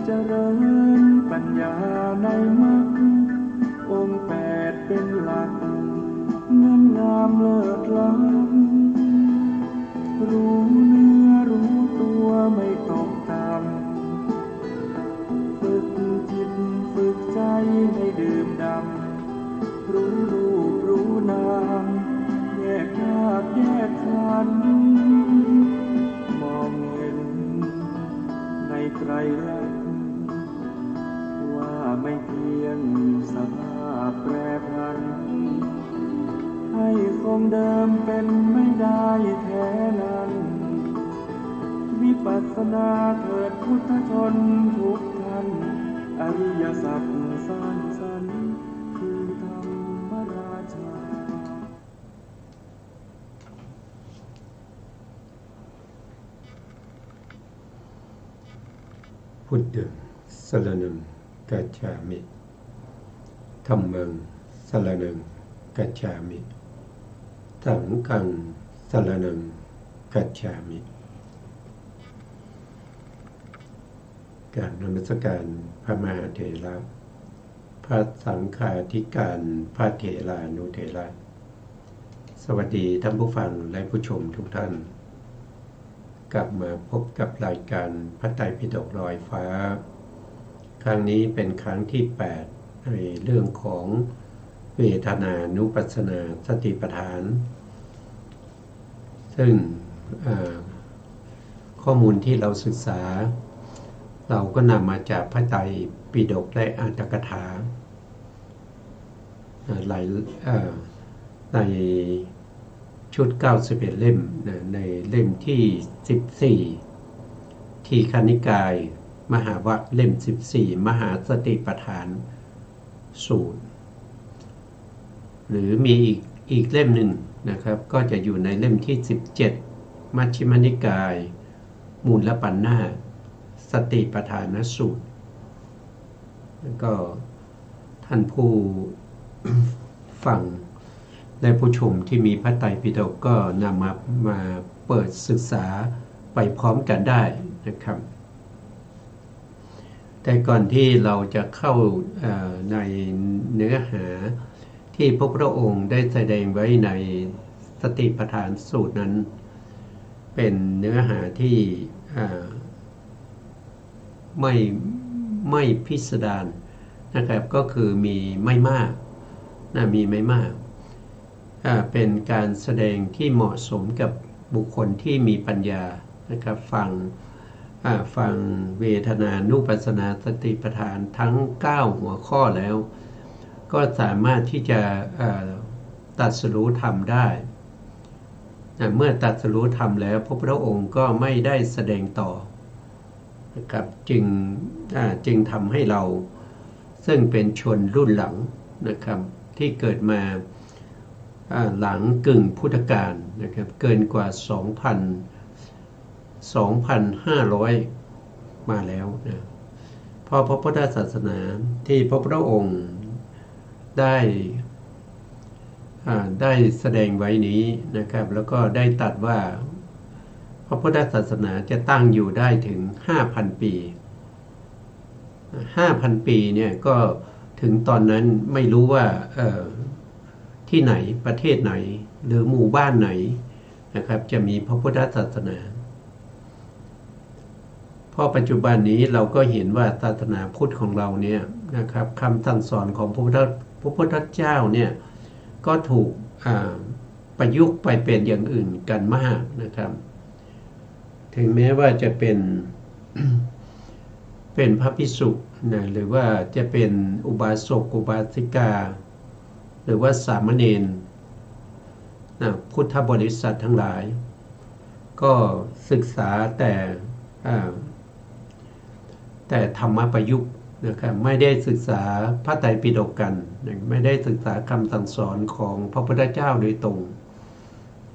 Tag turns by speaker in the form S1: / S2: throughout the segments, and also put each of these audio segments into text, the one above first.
S1: เจริญปัญญาในมรรคองค์แปดเป็นหลักเงินงามเลิศล้ำรู้เนื้อรู้ตัวไม่ตกต่ำฝึกจิตฝึกใจให้ดื่มด่ำรู้รูปรู้นามแยกธาตุแยกขันธ์มองเห็นในไตรลักษณ์ว่าไม่เที่ยงสภาพแปรผันให้คงเดิมเป็นไม่ได้แท้นั้นวิปัสสนาเถิดพุทธชนทุกท่านอริยสัจสร้างสรรค์คือธรรมราชา
S2: พุทธังสรณังกัจฉามิธัมมังสรณังกัจฉามิสังฆังสรณังกัจฉามิกราบนมัสการพระมหาเถระพระสังฆาธิการพระเถรานุเถระสวัสดีท่านผู้ฟังและผู้ชมทุกท่านกลับมาพบกับรายการพระไตรปิฎกลอยฟ้าครั้งนี้เป็นครั้งที่8ในเรื่องของเวทนานุปัสสนาสติปัฏฐานซึ่งข้อมูลที่เราศึกษาเราก็นำมาจากพระไตรปิฎกและอรรถกถาในชุด91เล่มในเล่มที่14ทีฆนิกายมหาวรรคเล่ม14มหาสติปัฏฐานสูตรหรือมีอีกเล่มหนึ่งนะครับก็จะอยู่ในเล่มที่17มัชฌิมนิกายมูลปัญนาสติปัฏฐานสูตรแล้วก็ท่านผู้ฟังและผู้ชมที่มีพระไตรปิฎกก็นำมาเปิดศึกษาไปพร้อมกันได้นะครับแต่ก่อนที่เราจะเข้าในเนื้อหาที่พระพุทธองค์ได้แสดงไว้ในสติปัฏฐานสูตรนั้นเป็นเนื้อหาที่ไม่พิสดารนะครับก็คือมีไม่มากมีไม่มากเป็นการแสดงที่เหมาะสมกับบุคคลที่มีปัญญานะครับฟังเวทนานุปัสสนาสติปัฏฐานทั้ง9หัวข้อแล้วก็สามารถที่จะตรัสรู้ธรรมได้เมื่อตรัสรู้ธรรมแล้วพระพุทธองค์ก็ไม่ได้แสดงต่อนะครับจึงทำให้เราซึ่งเป็นชนรุ่นหลังนะครับที่เกิดมาหลังกึ่งพุทธกาลนะครับเกินกว่า 2,500 มาแล้วนะเพราะพระพุทธศาสนาที่พระพุทธองค์ได้แสดงไว้นี้นะครับแล้วก็ได้ตรัสว่าพระพุทธศาสนาจะตั้งอยู่ได้ถึง 5,000 ปี 5,000 ปีเนี่ยก็ถึงตอนนั้นไม่รู้ว่าที่ไหนประเทศไหนหรือหมู่บ้านไหนนะครับจะมีพระพุทธศาสนาเพราะปัจจุบันนี้เราก็เห็นว่าศาสนาพุทธของเราเนี่ยนะครับคำสั่งสอนของพระพุทธเจ้าเนี่ยก็ถูกประยุกต์ไปเป็นอย่างอื่นกันมากนะครับถึงแม้ว่าจะเป็นพระภิกษุนะหรือว่าจะเป็นอุบาสกอุบาสิกาหรือว่าสามเณรพุทธบริษัททั้งหลายก็ศึกษาแต่ธรรมประยุกต์นะครับไม่ได้ศึกษาพระไตรปิฎกกันไม่ได้ศึกษาคำสั่งสอนของพระพุทธเจ้าโดยตรง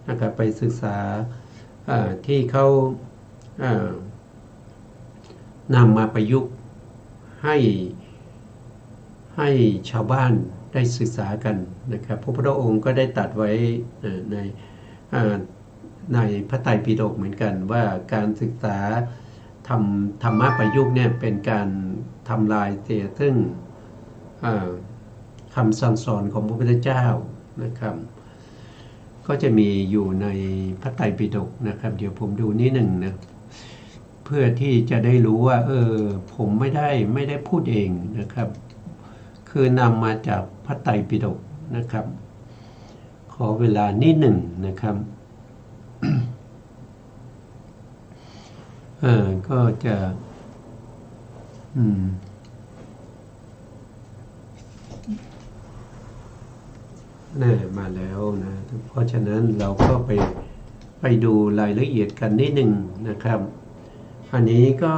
S2: นะครับไปศึกษาที่เขานำมาประยุกต์ให้ชาวบ้านได้ศึกษากันนะครับพระพุทธองค์ก็ได้ตรัสไว้ในพระไตรปิฎกเหมือนกันว่าการศึกษา ธรรมะประยุกต์เนี่ยเป็นการทำลายเสียซึ่งคำสั่งสอนของพระพุทธเจ้านะครับก็จะมีอยู่ในพระไตรปิฎกนะครับเดี๋ยวผมดูนิดหนึ่งนะเพื่อที่จะได้รู้ว่าผมไม่ได้พูดเองนะครับคือนำมาจากพระไตรปิฎกนะครับขอเวลานิดหนึ่งนะครับก็จะมาแล้วนะเพราะฉะนั้นเราก็ไปดูรายละเอียดกันนิดหนึ่งนะครับอันนี้ก็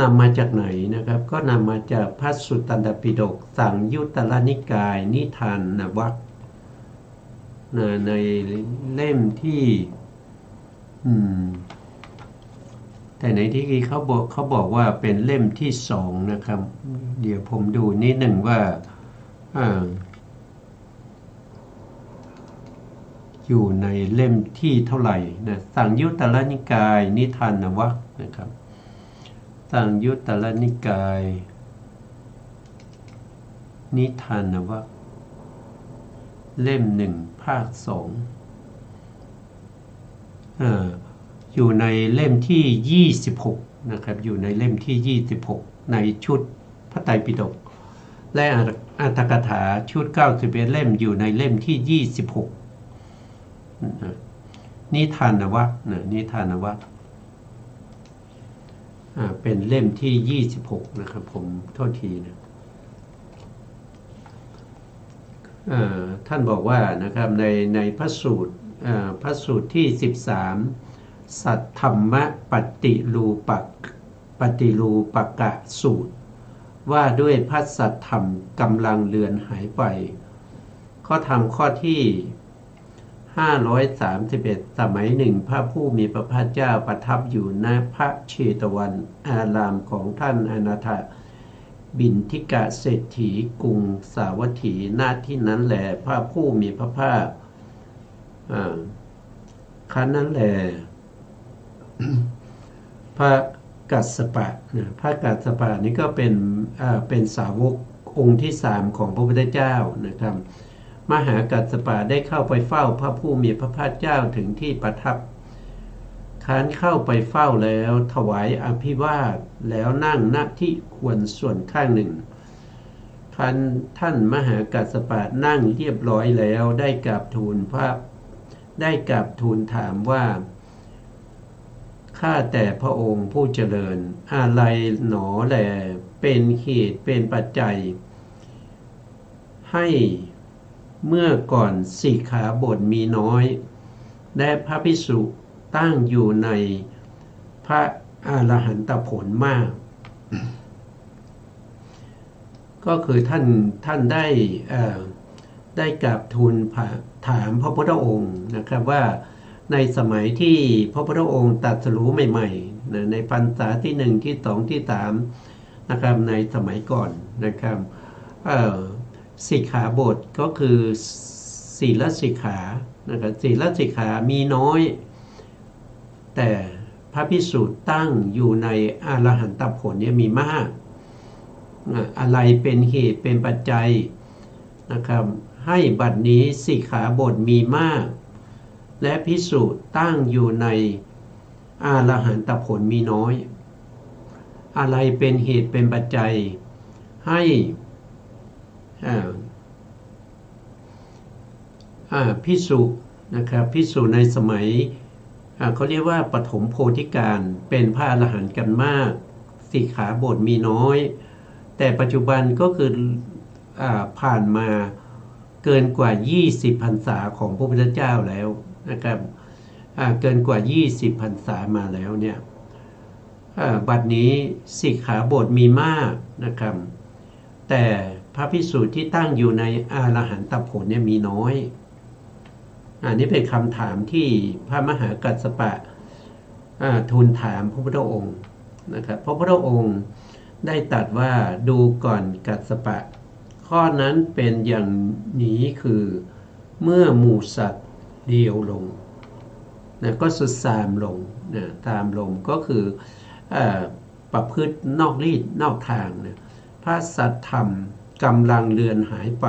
S2: นำมาจากไหนนะครับก็นำมาจากพระสุตตันตปิฎกสังยุตตรนิกายนิทานวรรคในเล่มที่แต่ในที่เขาบอกว่าเป็นเล่มที่2นะครับเดี๋ยวผมดูนิดหนึ่งว่าอยู่ในเล่มที่เท่าไหร่นะสังยุตตรนิกายนิทานวรรคนะครับสังยุตตรนิกายนิทานวรรคเล่ม1ภาค2อยู่ในเล่มที่26นะครับอยู่ในเล่มที่26ในชุดพระไตรปิฎกและอัตถกถาชุด91เล่มอยู่ในเล่มที่26นิทานวรรคนิทานวรรคเป็นเล่มที่26นะครับผมโทษทีนะท่านบอกว่านะครับในพระสูตรที่13สัทธรรมปฏิรูปกะสูตรว่าด้วยพระสัทธรรมกำลังเลือนหายไปข้อธรรมข้อที่531สมัยหนึ่งพระผู้มีพระภาคเจ้าประทับอยู่ณพระเชตวันอารามของท่านอนาถบิณฑิกะเศรษฐีกรุงสาวัตถีณที่นั้นแหละพระผู้มีพระภาคครั้นนั้นแหละพระกัสสปะพระกัสสปะนี่ก็เป็นสาวกองค์ที่3ของพระพุทธเจ้านะครับมหากัสสปะได้เข้าไปเฝ้าพระผู้มีพระภาคเจ้าถึงที่ประทับครั้นเข้าไปเฝ้าแล้วถวายอภิวาทแล้วนั่งณที่ควรส่วนข้างหนึ่งครั้นท่านมหากัสสปะนั่งเรียบร้อยแล้วได้กราบทูลถามว่าข้าแต่พระองค์ผู้เจริญอะไรหนอแลเป็นเหตุเป็นปัจจัยให้เมื่อก่อนสิกขาบทมีน้อยและพระภิกษุตั้งอยู่ในพระอรหันตผลมาก ก็คือท่านได้กราบทูลถามพระพุทธองค์นะครับว่าในสมัยที่พระพุทธองค์ตรัสรู้ใหม่ๆในพรรษาที่1ที่2ที่3นะครับในสมัยก่อนนะครับสิกขาบทก็คือศีลสิกขานะครับศีลสิกขามีน้อยแต่พระภิกษุตั้งอยู่ในอรหันตผลเนี่ยมีมากอะไรเป็นเหตุเป็นปัจจัยนะครับให้บัดนี้สิกขาบทมีมากและภิกษุตั้งอยู่ในอรหันตผลมีน้อยอะไรเป็นเหตุเป็นปัจจัยให้ภิกษุนะครับภิกษุในสมัยเขาเรียกว่าปฐมโพธิการเป็นพระอรหันต์กันมากสิกขาบทมีน้อยแต่ปัจจุบันก็คือผ่านมาเกินกว่า20พรรษาของพระพุทธเจ้าแล้วนะครับเกินกว่า20พรรษามาแล้วเนี่ยบัดนี้สิกขาบทมีมากนะครับแต่พระภิกษุที่ตั้งอยู่ในอรหันตผลเนี่ยมีน้อยอันนี้เป็นคำถามที่พระมหากัสสปะทูลถามพระพุทธองค์นะครับพระพุทธองค์ได้ตรัสว่าดูก่อนกัสสปะข้อนั้นเป็นอย่างนี้คือเมื่อหมู่สัตว์เดียวลง นะก็สุดซามลงนะตามลงก็คือประพฤตินอกลีดนอกทางนะพระสัทธรรมกำลังเลือนหายไป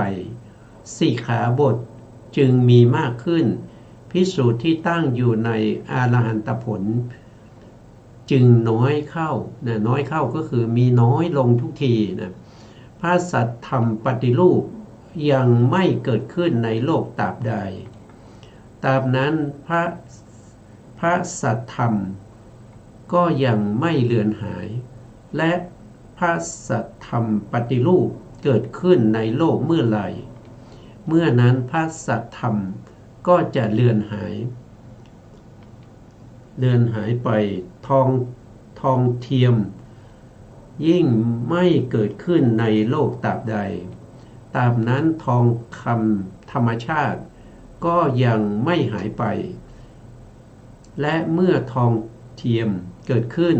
S2: สิกขาบทจึงมีมากขึ้นภิกษุที่ตั้งอยู่ในอรหันตผลจึงน้อยเข้านะน้อยเข้าก็คือมีน้อยลงทุกทีนะพระสัทธรรมปฏิรูปยังไม่เกิดขึ้นในโลกตราบใดตราบนั้นพระสัทธรรมก็ยังไม่เลือนหายและพระสัทธรรมปฏิรูปเกิดขึ้นในโลกเมื่อไหร่เมื่อนั้นพระสัทธรรมก็จะเลือนหายไปทองเทียมยิ่งไม่เกิดขึ้นในโลกตราบใดตราบนั้นทองคำธรรมชาติก็ยังไม่หายไปและเมื่อทองเทียมเกิดขึ้น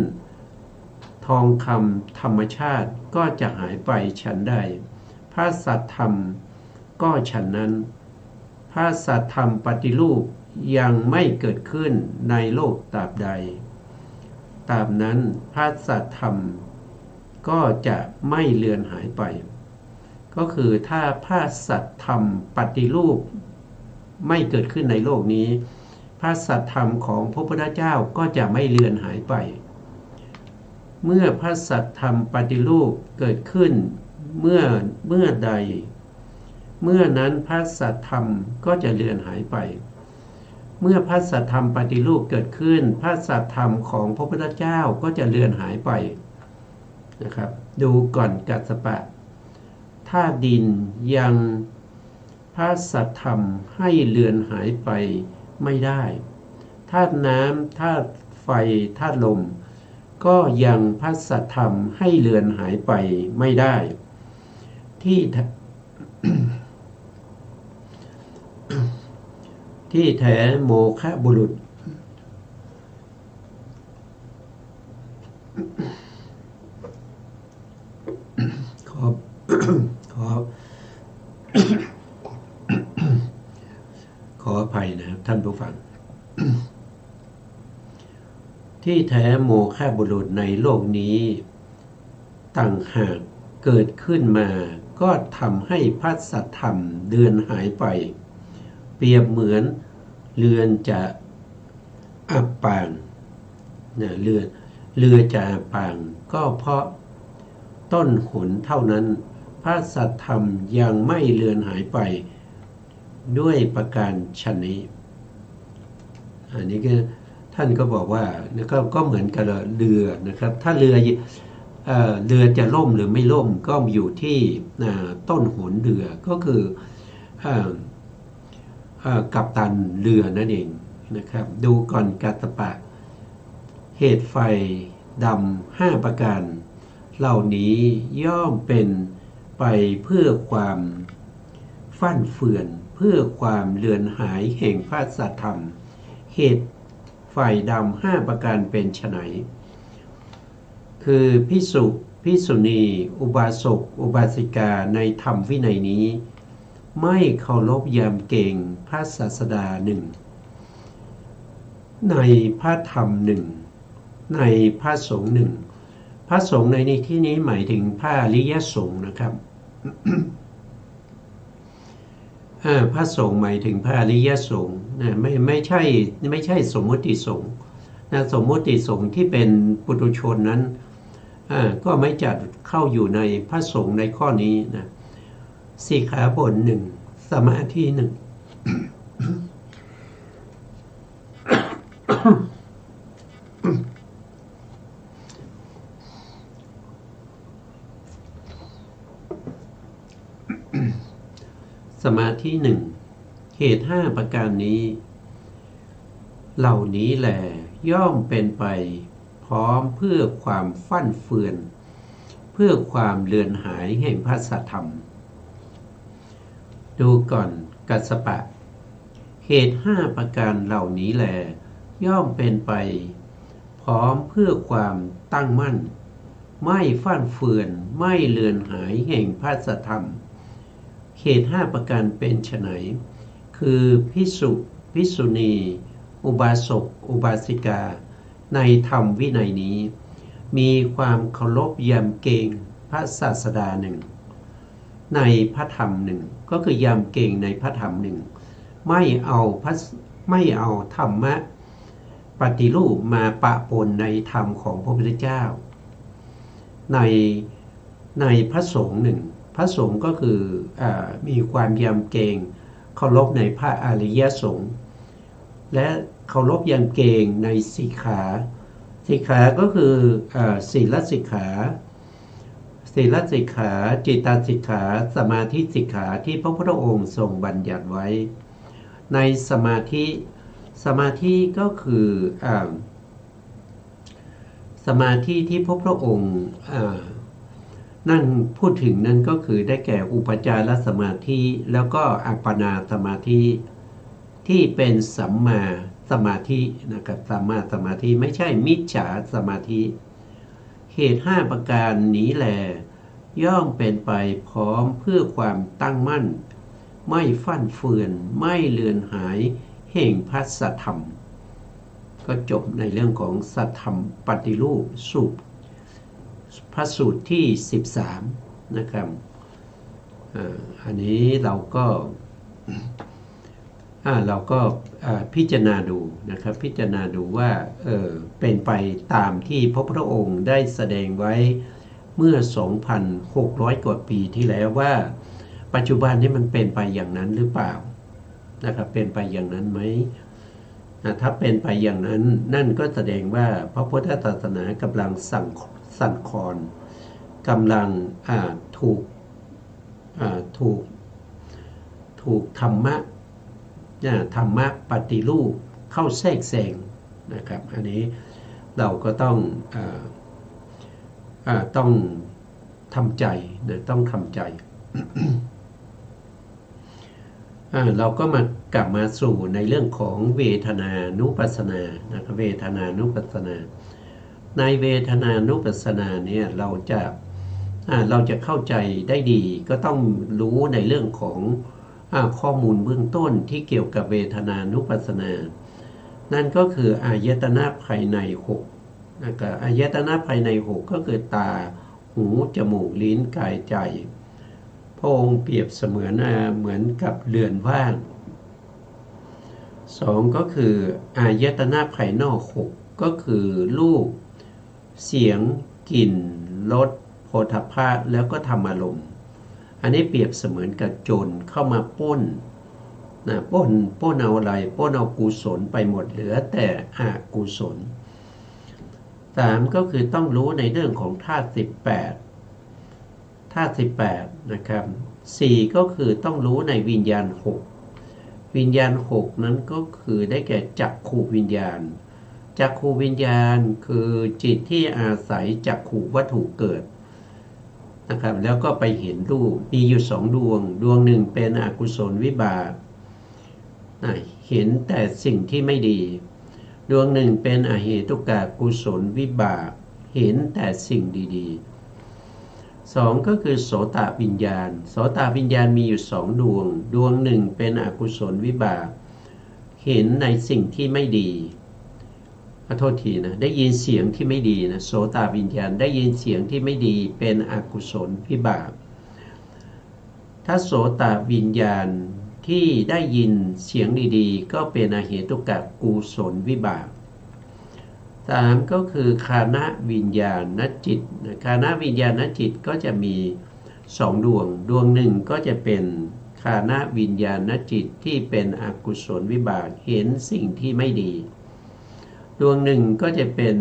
S2: ทองคำธรรมชาติก็จะหายไปฉันใดพระสัทธรรมก็ฉันนั้นพระสัทธรรมปฏิรูปยังไม่เกิดขึ้นในโลกตราบใดตราบนั้นพระสัทธรรมก็จะไม่เลือนหายไปก็คือถ้าพระสัทธรรมปฏิรูปไม่เกิดขึ้นในโลกนี้พระสัทธรรมของพระพุทธเจ้าก็จะไม่เลือนหายไปเมื่อพระสัทธรรมปฏิรูปเกิดขึ้นเมื่อใดเมื่อนั้นพระสัทธรรมก็จะเลือนหายไปเมื่อพระสัทธรรมปฏิรูปเกิดขึ้นพระสัทธรรมของพระพุทธเจ้าก็จะเลือนหายไปนะครับดูก่อนกัสสปะถ้าดินยังพระสัทธรรมให้เลือนหายไปไม่ได้ธาตุน้ำธาตุไฟธาตุลมก็ยังพระสัทธรรมให้เลือนหายไปไม่ได้ที่แท้โมฆะบุรุษขออภัยนะครับท่านผู้ฟัง ที่แท้โมฆะบุรุษในโลกนี้ต่างหากเกิดขึ้นมาก็ทำให้พระสัทธรรมเลือนหายไปเปรียบเหมือนเรือนจะอับปางนะเรือจะอับปางก็เพราะต้นหนเท่านั้นพระสัทธรรมยังไม่เลือนหายไปด้วยประการฉะนี้อันนี้ก็ท่านก็บอกว่าก็เหมือนกับเรือนะครับถ้าเรือจะล่มหรือไม่ล่มก็อยู่ที่ต้นหนเรือก็คือกัปตันเรือนั่นเองนะครับดูก่อนกัสสปะเหตุไฟดำ5ประการเหล่านี้ย่อมเป็นไปเพื่อความฟั่นเฟือนเพื่อความเลือนหายแห่งพระสัทธรรมเหตุไฟดำ5ประการเป็นไฉนคือภิกษุณีอุบาสกอุบาสิกาในธรรมวินัยนี้ไม่เคารพยำเกรงพระศาสดาหนึ่งในพระธรรมหนึ่งในพระสงฆ์หนึ่งพระสงฆ์ในที่นี้หมายถึงพระอริยสงฆ์นะครับ พระสงฆ์หมายถึงพระอริยสงฆ์นะไม่ใช่สมมติสงฆ์นะสมมติสงฆ์ที่เป็นปุถุชนนั้นก็ไม่จัดเข้าอยู่ในพระสงฆ์ในข้อนี้นะสิกขาบทหนึ่งสมาธิหนึ่ง สมาธิหนึ่งเหตุ5ประการนี้เหล่านี้แหละย่อมเป็นไปพร้อมเพื่อความฟั่นเฟือนเพื่อความเลือนหายแห่งพระสัทธรรมดูก่อนกัสสปะเหตุ5ประการเหล่านี้แลย่อมเป็นไปพร้อมเพื่อความตั้งมั่นไม่ฟั่นเฟือนไม่เลือนหายแห่งพระสัทธรรมเหตุ5ประการเป็นไฉนคือภิกษุณี อุบาสกอุบาสิกาในธรรมวินัยนี้มีความเคารพยำเกรงพระศาสดาหนึ่งในพระธรรมหนึ่งก็คือยำเกรงในพระธรรมหนึ่งไม่เอาธรรมะปฏิรูปมาปะปนในธรรมของพระพุทธเจ้าในพระสงฆ์หนึ่งพระสงฆ์ก็คือมีความยำเกรงเคารพในพระอริยสงฆ์และเคารพยำเกรงในสิกขาก็คือศีลสิกขาจิตตสิกขาสมาธิสิกขาที่พระพุทธองค์ทรงบัญญัติไว้ในสมาธิก็คือสมาธิที่พระพุทธองค์นั่นพูดถึงนั่นก็คือได้แก่อุปจารสมาธิแล้วก็อัปปนาสมาธิที่เป็นสัมมาสมาธินะครับสัมมาสมาธิไม่ใช่มิจฉาสมาธิเหตุ5ประการนี้แลย่อมเป็นไปพร้อมเพื่อความตั้งมั่นไม่ฟั่นเฟือนไม่เลือนหายแห่งพระสัทธรรมก็จบในเรื่องของสัทธรรมปฏิรูปสูตรพระสูตรที่13นะครับอันนี้เราก็พิจารณาดูนะครับพิจารณาดูว่าเป็นไปตามที่พระพุทธองค์ได้แสดงไว้เมื่อ 2,600 กว่าปีที่แล้วว่าปัจจุบันนี้มันเป็นไปอย่างนั้นหรือเปล่านะครับเป็นไปอย่างนั้นไหมถ้าเป็นไปอย่างนั้นนั่นก็แสดงว่าพระพุทธศาสนากำลังสั่นคลอนกำลังถูกธรรมะปฏิรูปเข้าแทรกแซงนะครับอันนี้เราก็ต้องทำใจนะต้องทำใจ เราก็กลับมาสู่ในเรื่องของเวทนานุปัสสนานะครับเวทนานุปัสสนาในเวทนานุปัสสนาเนี่ยเราจะเข้าใจได้ดีก็ต้องรู้ในเรื่องของข้อมูลเบื้องต้นที่เกี่ยวกับเวทนานุปัสสนานั่นก็คืออายตนะภายใน6นะครับอายตนะภายใน6ก็คือตาหูจมูกลิ้นกายใจพระองค์เปรียบเสมือนกับเรือนว่าง2ก็คืออายตนะภายนอก6ก็คือรูปเสียงกลิ่นรสโผฏฐัพพะแล้วก็ธรรมารมณ์อันนี้เปรียบเสมือนกับโจรเข้ามาปล้นเอาอะไรปล้นเอากุศลไปหมดเหลือแต่อกุศล3ก็คือต้องรู้ในเรื่องของธาตุ18นะครับ4ก็คือต้องรู้ในวิญญาณ6นั้นก็คือได้แก่จักขุวิญญาณคือจิตที่อาศัยจักขุวัตถุเกิดนะครับแล้วก็ไปเห็นรูปมีอยู่2ดวงหนึ่งเป็นอกุศลวิบากเห็นแต่สิ่งที่ไม่ดีดวงหนึ่งเป็นอเหตุกกุศลวิบากเห็นแต่สิ่งดีๆ2ก็คือโสตวิญญาณมีอยู่2ดวงหนึ่งเป็นอกุศลวิบากเห็นในสิ่งที่ไม่ดีขอโทษทีนะได้ยินเสียงที่ไม่ดีนะโสตวิญญาณได้ยินเสียงที่ไม่ดีเป็นอกุศลวิบากถ้าโสตวิญญาณที่ได้ยินเสียงดีๆก็เป็นอเหตุกกุศลวิบาก3ก็คือฆานวิญญาณจิตฆานวิญญาณจิตก็จะมี2ดวงหนึ่งก็จะเป็นฆานวิญญาณจิตที่เป็นอกุศลวิบากเห็นสิ่งที่ไม่ดีดวงหนึ่งก็จะเป็น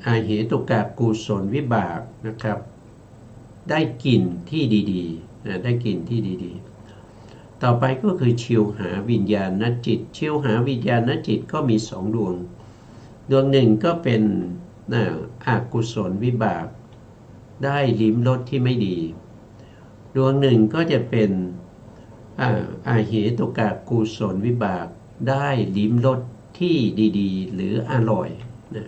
S2: อเหตุกกุศลวิบากนะครับได้กลิ่นที่ดีๆนะได้กลิ่นที่ดีๆต่อไปก็คือชิวหาวิญญาณจิตชิวหาวิญญาณจิตก็มี2ดวงหนึ่งก็เป็นอกุศลวิบากได้ลิ้มรสที่ไม่ดีดวงหนึ่งก็จะเป็นอาเหตุกกุศลวิบากได้ลิ้มรสที่ดีๆหรืออร่อยนะ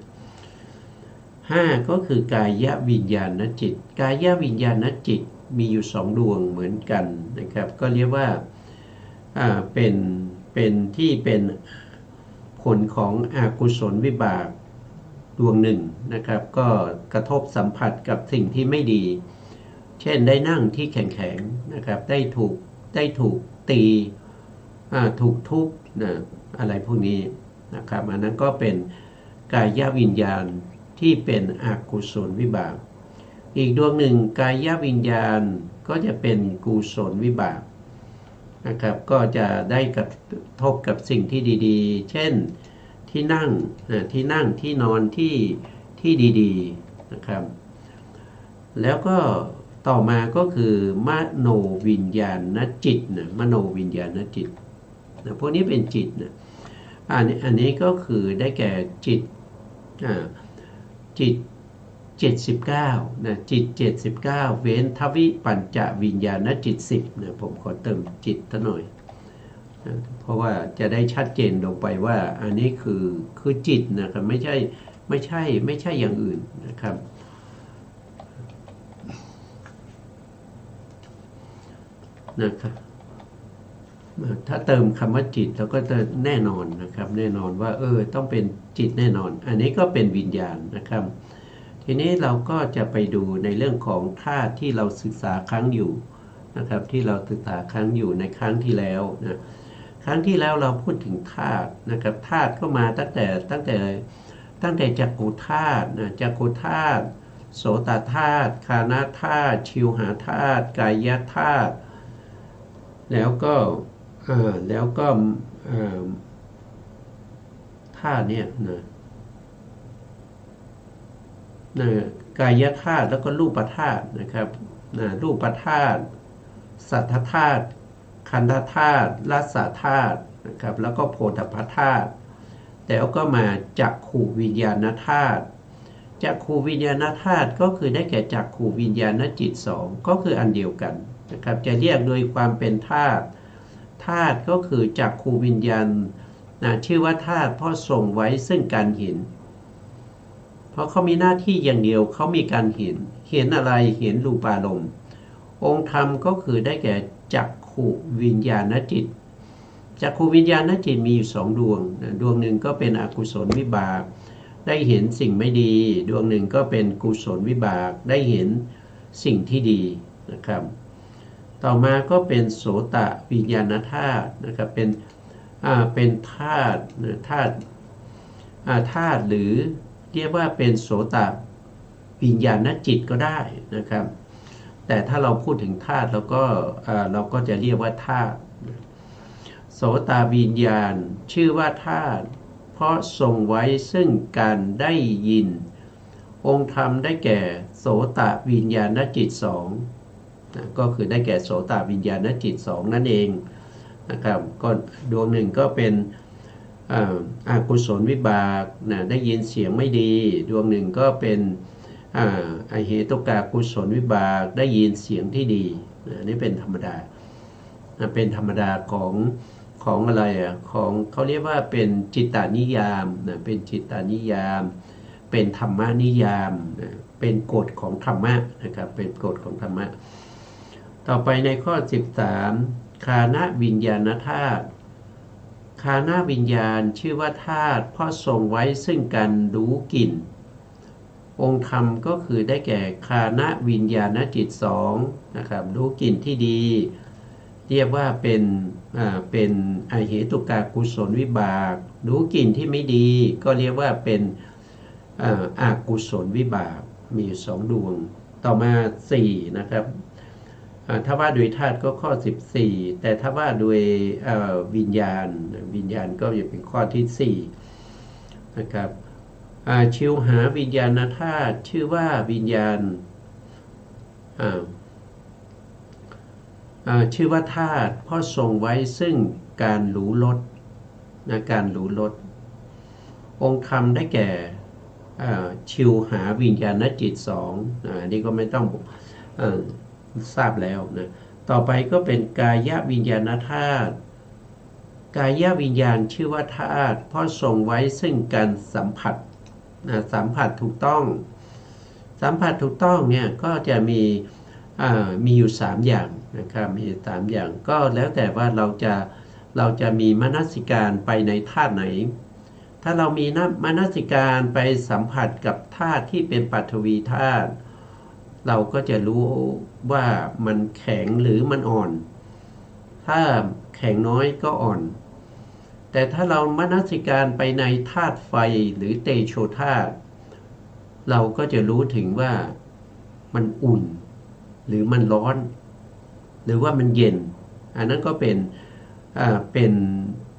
S2: 5ก็คือกายวิญญาณจิตกายวิญญาณจิตมีอยู่2ดวงเหมือนกันนะครับก็เรียกว่า เป็นที่เป็นผลของอกุศลวิบากดวงหนึ่งนะครับก็กระทบสัมผัสกับสิ่งที่ไม่ดีเช่นได้นั่งที่แข็งๆนะครับได้ถูกตีถูกทุบนะอะไรพวกนี้นะครับอันนั้นก็เป็นกายวิญญาณที่เป็นอกุศลวิบากอีกดวงหนึ่งกายวิญญาณก็จะเป็นกุศลวิบากนะครับก็จะได้กระทบกับสิ่งที่ดีๆเช่นที่นั่งที่นอนที่ดีๆนะครับแล้วก็ต่อมาก็คือมโนวิญญาณจิตนะมโนวิญญาณจิตนะพวกนี้เป็นจิตนะอันนี้ก็คือได้แก่จิต79นะจิต79เว้นทวิปัญจวิญญาณจิต10นะผมขอเติมจิตหน่อยนะเพราะว่าจะได้ชัดเจนลงไปว่าอันนี้คือจิตนะครับไม่ใช่อย่างอื่นนะครับถ้าเติมคำว่าจิตแล้วก็จะแน่นอนนะครับแน่นอนว่าต้องเป็นจิตแน่นอนอันนี้ก็เป็นวิญญาณนะครับทีนี้เราก็จะไปดูในเรื่องของธาตุที่เราศึกษาครั้งอยู่นะครับที่เราศึกษาครั้งอยู่ในครั้งที่แล้วนะครั้งที่แล้วเราพูดถึงธาตุนะครับธาตุก็มาตั้งแต่จักขุธาตุนะจักขุธาตุโสตธาตุคานธาตุชิวหาธาตุกายธาตุแล้วก็ธาตุเนี่ยกายธาตุแล้วก็รูปธาตุนะครับรูปธาตุสัทธธาตุขันธธาตุรสธาตุนะครับแล้วก็โพธพธาตุแล้วก็มาจักขูวิญญาณธาตุจักขูวิญญาณธาตุก็คือได้แก่จักขูวิญญาณจิต2ก็คืออันเดียวกันนะครับจะเรียกโดยความเป็นธาตุก็คือจักขูวิญญาณชื่อว่าธาตุเพราะส่งไว้ซึ่งการเห็นเพราะเขามีหน้าที่อย่างเดียวเขามีการเห็นอะไรเห็นรูปารมณ์องค์ธรรมก็คือได้แก่จักขูวิญญาณจิตจักขูวิญญาณจิตมีอยู่2ดวงดวงหนึ่งก็เป็นอกุศลวิบากได้เห็นสิ่งไม่ดีดวงหนึ่งก็เป็นกุศลวิบากได้เห็นสิ่งที่ดีนะครับต่อมาก็เป็นโสตวิญญาณธาตุนะครับเป็นธาตุหรือเรียกว่าเป็นโสตวิญญาณจิตก็ได้นะครับแต่ถ้าเราพูดถึงธาตุเราก็จะเรียกว่าธาตุโสตวิญญาณชื่อว่าธาตุเพราะทรงไว้ซึ่งการได้ยินองค์ธรรมได้แก่โสตวิญญาณจิต2ก็คือได้แก่โสตวิญญาณจิต2นั่นเองนะครับก็ดวงหนึ่งก็เป็นอกุศลวิบากได้ยินเสียงไม่ดีดวงหนึ่งก็เป็นอเหตุกากุศลวิบากได้ยินเสียงที่ดีนี่เป็นธรรมดาของอะไรของเขาเรียกว่าเป็นจิตตานิยามเป็นจิตตานิยามเป็นธรรมนิยามเป็นกฎของธรรมะนะครับเป็นกฎของธรรมะต่อไปในข้อ13คานวิญญาณธาตุคานวิญญาณชื่อว่าธาตุเพราะทรงไว้ซึ่งการรู้กลิ่นองค์ธรรมก็คือได้แก่คานวิญญาณจิต2นะครับรู้กลิ่นที่ดีเรียกว่าเป็นอเหตุกากุศลวิบากรู้กลิ่นที่ไม่ดีก็เรียกว่าเป็นอกุศลวิบากมี2ดวงต่อมา4นะครับถ้าว่าโดยธาตุก็ข้อ14แต่ถ้าว่าโดยวิญญาณก็จะเป็นข้อที่4นะครับชิวหาวิญญาณธาตุชื่อว่าวิญญาณชื่อว่าธาตุเพราะทรงไว้ซึ่งการรู้ลดการรู้ลดองค์ธรรมได้แก่ชิวหาวิญญาณจิต2นี่ก็ไม่ต้องทราบแล้วนะต่อไปก็เป็นกายวิญญาณธาตุกายวิญญาณชื่อว่าธาตุเพราะทรงไว้ซึ่งการสัมผัสถูกต้องเนี่ยก็จะมีอยู่3อย่างนะครับมี3อย่างก็แล้วแต่ว่าเราจะ เราจะมีมนสิการไปในธาตุไหนถ้าเรามีมนสิการไปสัมผัสกับธาตุที่เป็นปฐวีธาตุเราก็จะรู้ว่ามันแข็งหรือมันอ่อนถ้าแข็งน้อยก็อ่อนแต่ถ้าเรามนสิการไปในธาตุไฟหรือเตโชธาตุเราก็จะรู้ถึงว่ามันอุ่นหรือมันร้อนหรือว่ามันเย็นอันนั้นก็เป็น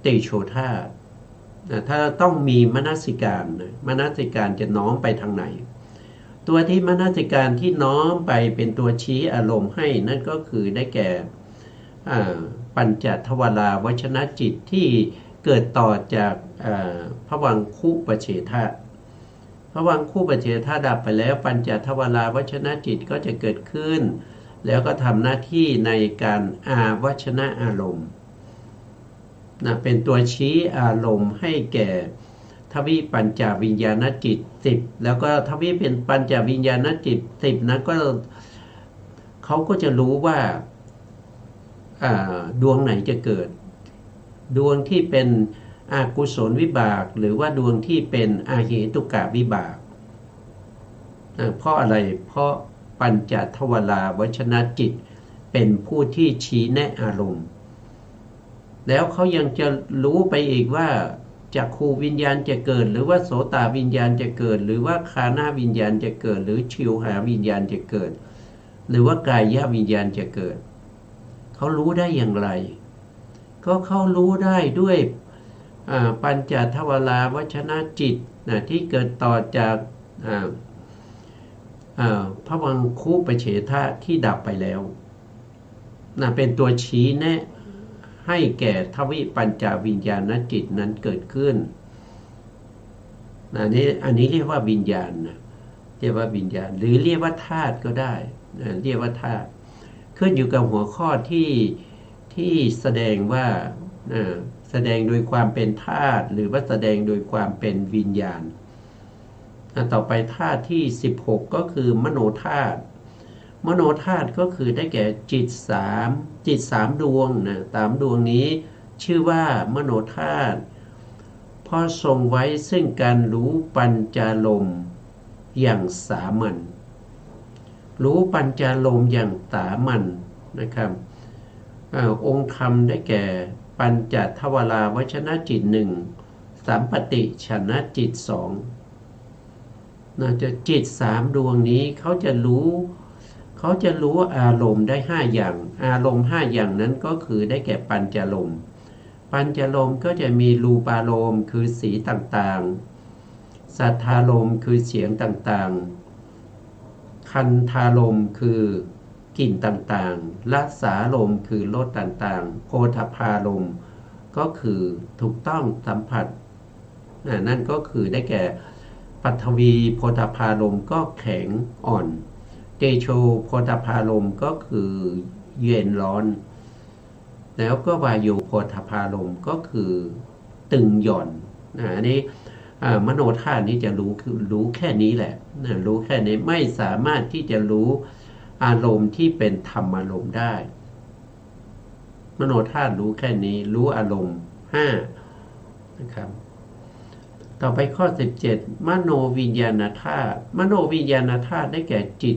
S2: เตโชธาตุถ้าต้องมีมนสิการมนสิการจะน้อมไปทางไหนตัวที่มนสิการที่น้อมไปเป็นตัวชี้อารมณ์ให้นั่นก็คือได้แก่ปัญจทวาราวชนะจิตที่เกิดต่อจากภวังคุปเฉทะภวังคุปเฉทะดับไปแล้วปัญจทวาราวชนะจิตก็จะเกิดขึ้นแล้วก็ทำหน้าที่ในการอาวชนะอารมณ์เป็นตัวชี้อารมณ์ให้แก่ทวิปัญจวิญญาณจิต10แล้วก็ทวิเป็นปัญจวิญญาณจิต10นะก็เขาก็จะรู้ว่าดวงไหนจะเกิดดวงที่เป็นอกุศลวิบากหรือว่าดวงที่เป็นอาเหตุกะวิบากเพราะอะไรเพราะปัญจทวาราวชนะจิตเป็นผู้ที่ชี้แนะอารมณ์แล้วเขายังจะรู้ไปอีกว่าจักขูวิญญาณจะเกิดหรือว่าโสตวิญญาณจะเกิดหรือว่าคานาวิญญาณจะเกิดหรือชิวหาวิญญาณจะเกิดหรือว่ากายวิญญาณจะเกิดเขารู้ได้อย่างไรก็เขารู้ได้ด้วยปัญจทวาราวชนะจิตที่เกิดต่อจากภวังคุปเฉทะที่ดับไปแล้วเป็นตัวชี้แนะให้แก่ทวิปัญจวิญญาณจิตนั้นเกิดขึ้นอันนี้เรียกว่าวิญญาณเรียกว่าวิญญาณหรือเรียกว่าธาตุก็ได้เรียกว่าธาตุขึ้นอยู่กับหัวข้อที่แสดงว่าแสดงโดยความเป็นธาตุหรือว่าแสดงโดยความเป็นวิญญาณต่อไปธาตุที่16ก็คือมโนธาตุมโนธาตุก็คือได้แก่จิต3ดวงตามดวงนี้ชื่อว่ามโนธาตุพอทรงไว้ซึ่งการรู้ปัญจารมณ์อย่างสามัญรู้ปัญจารมณ์อย่างสามัญนะครับองค์ธรรมได้แก่ปัญจทวาราวชนะจิต1สัมปติชนะจิต2จะจิต3ดวงนี้เขาจะรู้อารมณ์ได้5อย่างอารมณ์5อย่างนั้นก็คือได้แก่ปัญจารมณ์ปัญจารมณ์ก็จะมีรูปารมณ์คือสีต่างๆสัทธารมณ์คือเสียงต่างๆคันธารมณ์คือกลิ่นต่างๆรสารมณ์คือรสต่างๆโผฏฐัพพารมณ์ก็คือถูกต้องสัมผัสนั่นก็คือได้แก่ปัทวีโผฏฐัพพารมณ์ก็แข็งอ่อนเตโชโผฏฐัพพารมณ์ก็คือเย็นร้อนแล้วก็วายโยโผฏฐัพพารมณ์ก็คือตึงหย่อนอันนี้มโนธาตุนี้จะรู้แค่นี้แหละรู้แค่นี้ไม่สามารถที่จะรู้อารมณ์ที่เป็นธรรมอารมณ์ได้มโนธาตุรู้แค่นี้รู้อารมณ์5นะครับต่อไปข้อ17มโนวิญญาณธาตุมโนวิญญาณธาตุได้แก่จิต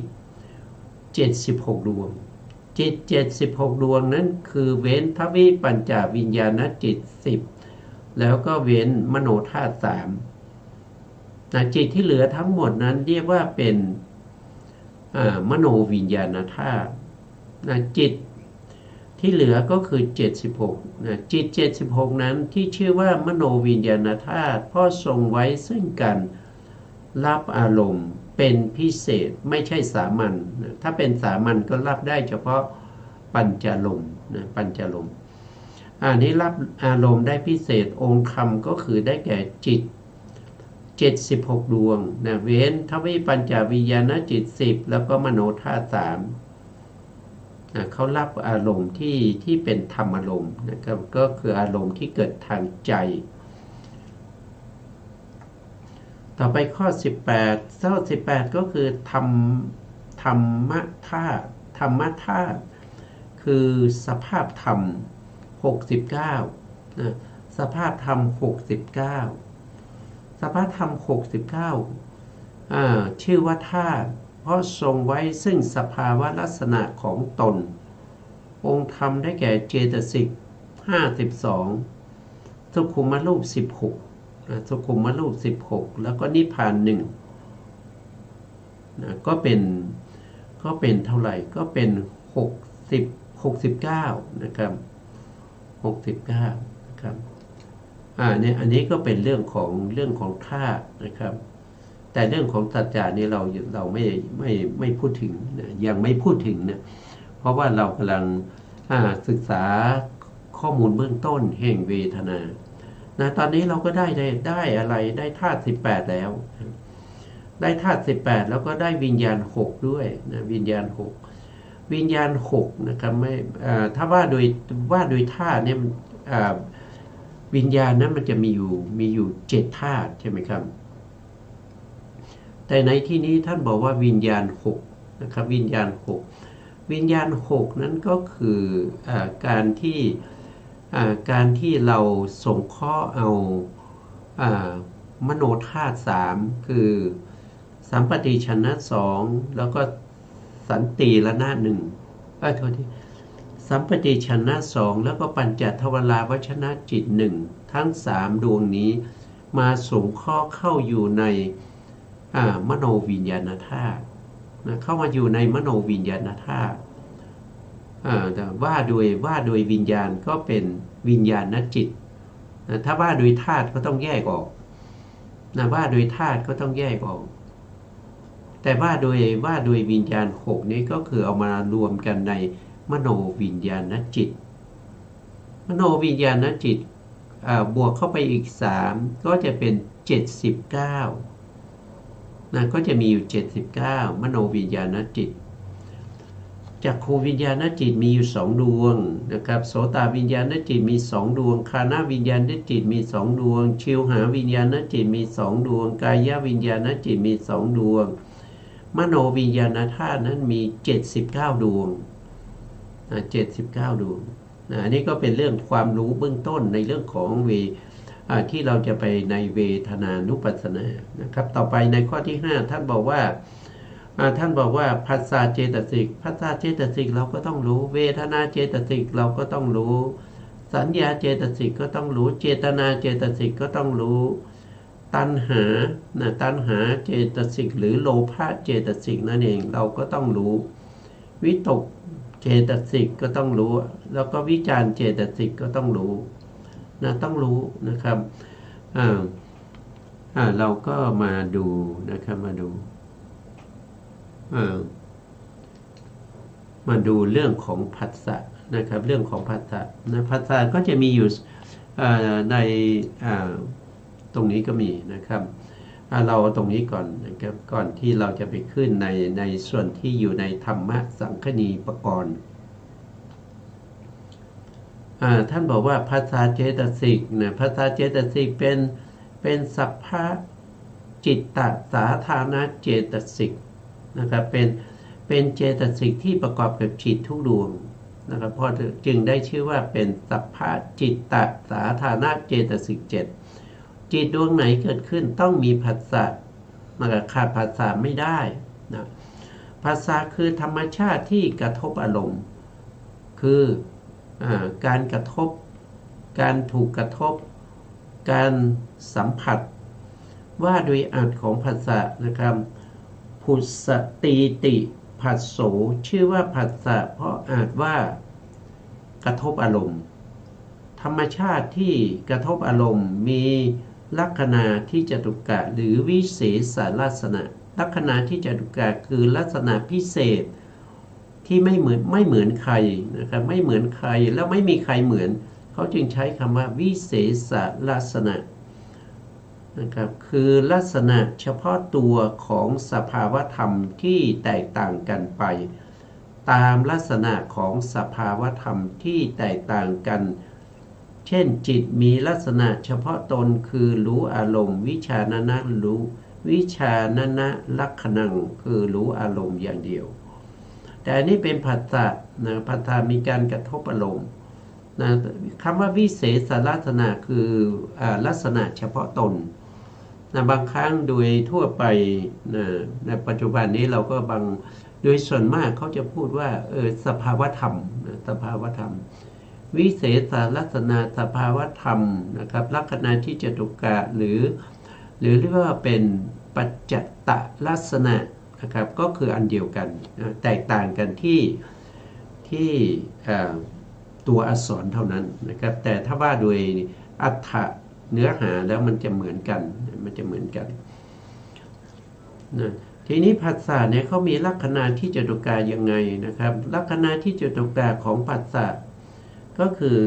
S2: 76ดวงจิต76ดวงนั้นคือเว้นทวิปัญจวิญญาณจิต10แล้วก็เว้นมโนธาตุ3จิตที่เหลือทั้งหมดนั้นเรียกว่าเป็นมโนวิญญาณธาตุจิตที่เหลือก็คือ76จิต76นั้นที่ชื่อว่ามโนวิญญาณธาตุพ่อทรงไว้ซึ่งกันรับอารมณ์เป็นพิเศษไม่ใช่สามัญถ้าเป็นสามัญก็รับได้เฉพาะปัญจารมณ์ปัญจารมณ์อันนี้รับอารมณ์ได้พิเศษองค์ธรรมก็คือได้แก่จิต76ดวงเว้นทวิปัญจวิญญาณจิต10แล้วก็มโนธาตุ3เขารับอารมณ์ที่เป็นธรรมอารมณ์นะครับก็คืออารมณ์ที่เกิดทางใจต่อไปข้อ18ก็คือธรรมธาตุคือสภาพธรรม69 นะสภาพธรรม69สภาพธรรม69ชื่อว่าธาตุเพราะทรงไว้ซึ่งสภาวะลักษณะของตนองค์ธรรมได้แก่เจตสิก52สุขุมรูป16สุขุมรูป16แล้วก็นิพพาน1นะก็เป็นเท่าไหร่ก็เป็น69นะครับ69นะครับเนี่ยอันนี้ก็เป็นเรื่องของธาตุนะครับแต่เรื่องของสัจจะนี่เราไม่พูดถึงนะยังไม่พูดถึงนะเพราะว่าเรากำลังศึกษาข้อมูลเบื้องต้นแห่งเวทนานะตอนนี้เราก็ได้อะไรได้ธาตุ18แล้วได้ธาตุ18แล้วก็ได้วิญญาณ6ด้วยนะวิญญาณ6นะครับไม่ถ้าว่าโดยธาตุเนี่ยวิญญาณนั้นมันจะมีอยู่7ธาตุใช่ไหมครับแต่ในที่นี้ท่านบอกว่าวิญญาณ6นะครับวิญญาณ6นั้นก็คือการที่เราสงเคราะห์เอามโนธาตุ3คือสัมปติชนะ2แล้วก็สันติละนา1โทษทีสัมปติชนะ2แล้วก็ปัญจทวาราวชนะจิต1ทั้ง3ดวงนี้มาสงเคราะห์เข้าอยู่ในมโนวิญญาณธาตุนะเข้ามาอยู่ในมโนวิญญาณธาตุว่าโดยวิญญาณก็เป็นวิญญาณจิตนะถ้าว่าโดยธาตุก็ต้องแยกออกนะว่าโดยธาตุก็ต้องแยกออกแต่ว่าโดยวิญญาณ6นี้ก็คือเอามารวมกันในมโนวิญญาณจิตมโนวิญญาณจิตบวกเข้าไปอีก3ก็จะเป็น79นะก็จะมีอยู่79มโนวิญญาณจิตจักขูวิญญาณจิตมีอยู่2ดวงนะครับโสตวิญญาณจิตมี2ดวงคานะวิญญาณจิตมี2ดวงชิวหาวิญญาณจิตมี2ดวงกายวิญญาณจิตมี2ดวงมโนวิญญาณธาตุนั้นมี79ดวง79ดวงอันนี้ก็เป็นเรื่องความรู้เบื้องต้นในเรื่องของที่เราจะไปในเวทนานุปัสสนานะครับต่อไปในข้อที่5ท่านบอกว่าผัสสะเจตสิกเราก็ต้องรู้เวทนาเจตสิกเราก็ต้องรู้สัญญาเจตสิกก็ต้องรู้เจตนาเจตสิกก็ต้องรู้ตัณหาเจตสิกหรือโลภะเจตสิกนั่นเองเราก็ต้องรู้วิตกเจตสิกก็ต้องรู้แล้วก็วิจารเจตสิกก็ต้องรู้นะต้องรู้นะครับเราก็มาดูนะครับมาดูเรื่องของผัสสะนะครับเรื่องของผัสสะนะผัสสะก็จะมีอยู่ในตรงนี้ก็มีนะครับเราตรงนี้ก่อนนะครับก่อนที่เราจะไปขึ้นในส่วนที่อยู่ในธรรมะสังคณีปกรณ์ท่านบอกว่าผัสสะเจตสิกนะผัสสะเจตสิกเป็นสัพพะจิตตสาธารณเจตสิกนะครับเป็นเจตสิกที่ประกอบกับจิตทุกดวงนะครับเพราะจึงได้ชื่อว่าเป็นสัพพะจิตตสาธารณเจตสิก7จิตดวงไหนเกิดขึ้นต้องมีผัสสะขาดผัสสะไม่ได้นะผัสสะคือธรรมชาติที่กระทบอารมณ์คือการกระทบการถูกกระทบการสัมผัสว่าโดยอัตของผัสสะนะครับพุสตีติผัสโสชื่อว่าผัสสะเพราะอาจว่ากระทบอารมณ์ธรรมชาติที่กระทบอารมณ์มีลักษณะที่จตุกะหรือวิเศษลักษณะลักษณะที่จตุกะคือลักษณะพิเศษที่ไม่เหมือนใครนะครับไม่เหมือนใครแล้วไม่มีใครเหมือนเขาจึงใช้คำว่าวิเศษลักษณะนะครับคือลักษณะเฉพาะตัวของสภาวธรรมที่แตกต่างกันไปตามลักษณะของสภาวธรรมที่แตกต่างกันเช่นจิตมีลักษณะเฉพาะตนคือรู้อารมณ์วิชานะรู้วิชานะลักขณังคือรู้อารมณ์อย่างเดียวแต่อันนี้เป็นผัสสะนะผัสสะมีการกระทบอารมณ์ นะคำว่าวิเศษลักษณะคือลักษณะเฉพาะตนนะบางครั้งโดยทั่วไปนะในปัจจุบันนี้เราก็โดยส่วนมากเขาจะพูดว่าสภาวธรรมนะสภาวธรรมวิเศษลักษณะสภาวธรรมนะครับลักษณะที่จตุกะหรือเรียกว่าเป็นปัจจตลักษณะนะครับก็คืออันเดียวกันนะแตกต่างกันที่ตัวอักษรเท่านั้นนะครับแต่ถ้าว่าโดยอรรถะเนื้อหาแล้วมันจะเหมือนกันนะทีนี้ผัสสะเนี่ยเขามีลักษณะที่จตุกะยังไงนะครับลักษณะที่จตุกะของผัสสะก็คือ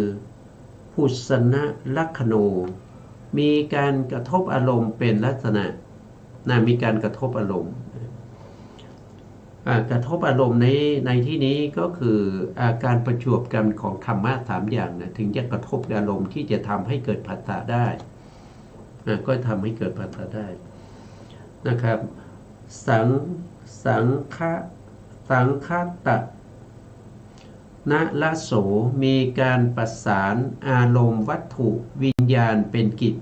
S2: พุสนะลักขโนมีการกระทบอารมณ์เป็นลักษณะมีการกระทบอารมณ์กระทบอารมณ์ในที่นี้ก็คือการประจวบกันของธรรมะ3อย่างนะถึงจะกระทบอารมณ์ที่จะทำให้เกิดผัสสะได้ก็ทำให้เกิดผัสสะได้นะครับสังคตะนะละโสมีการประสานอารมณ์วัตถุวิญญาณเป็นกิจ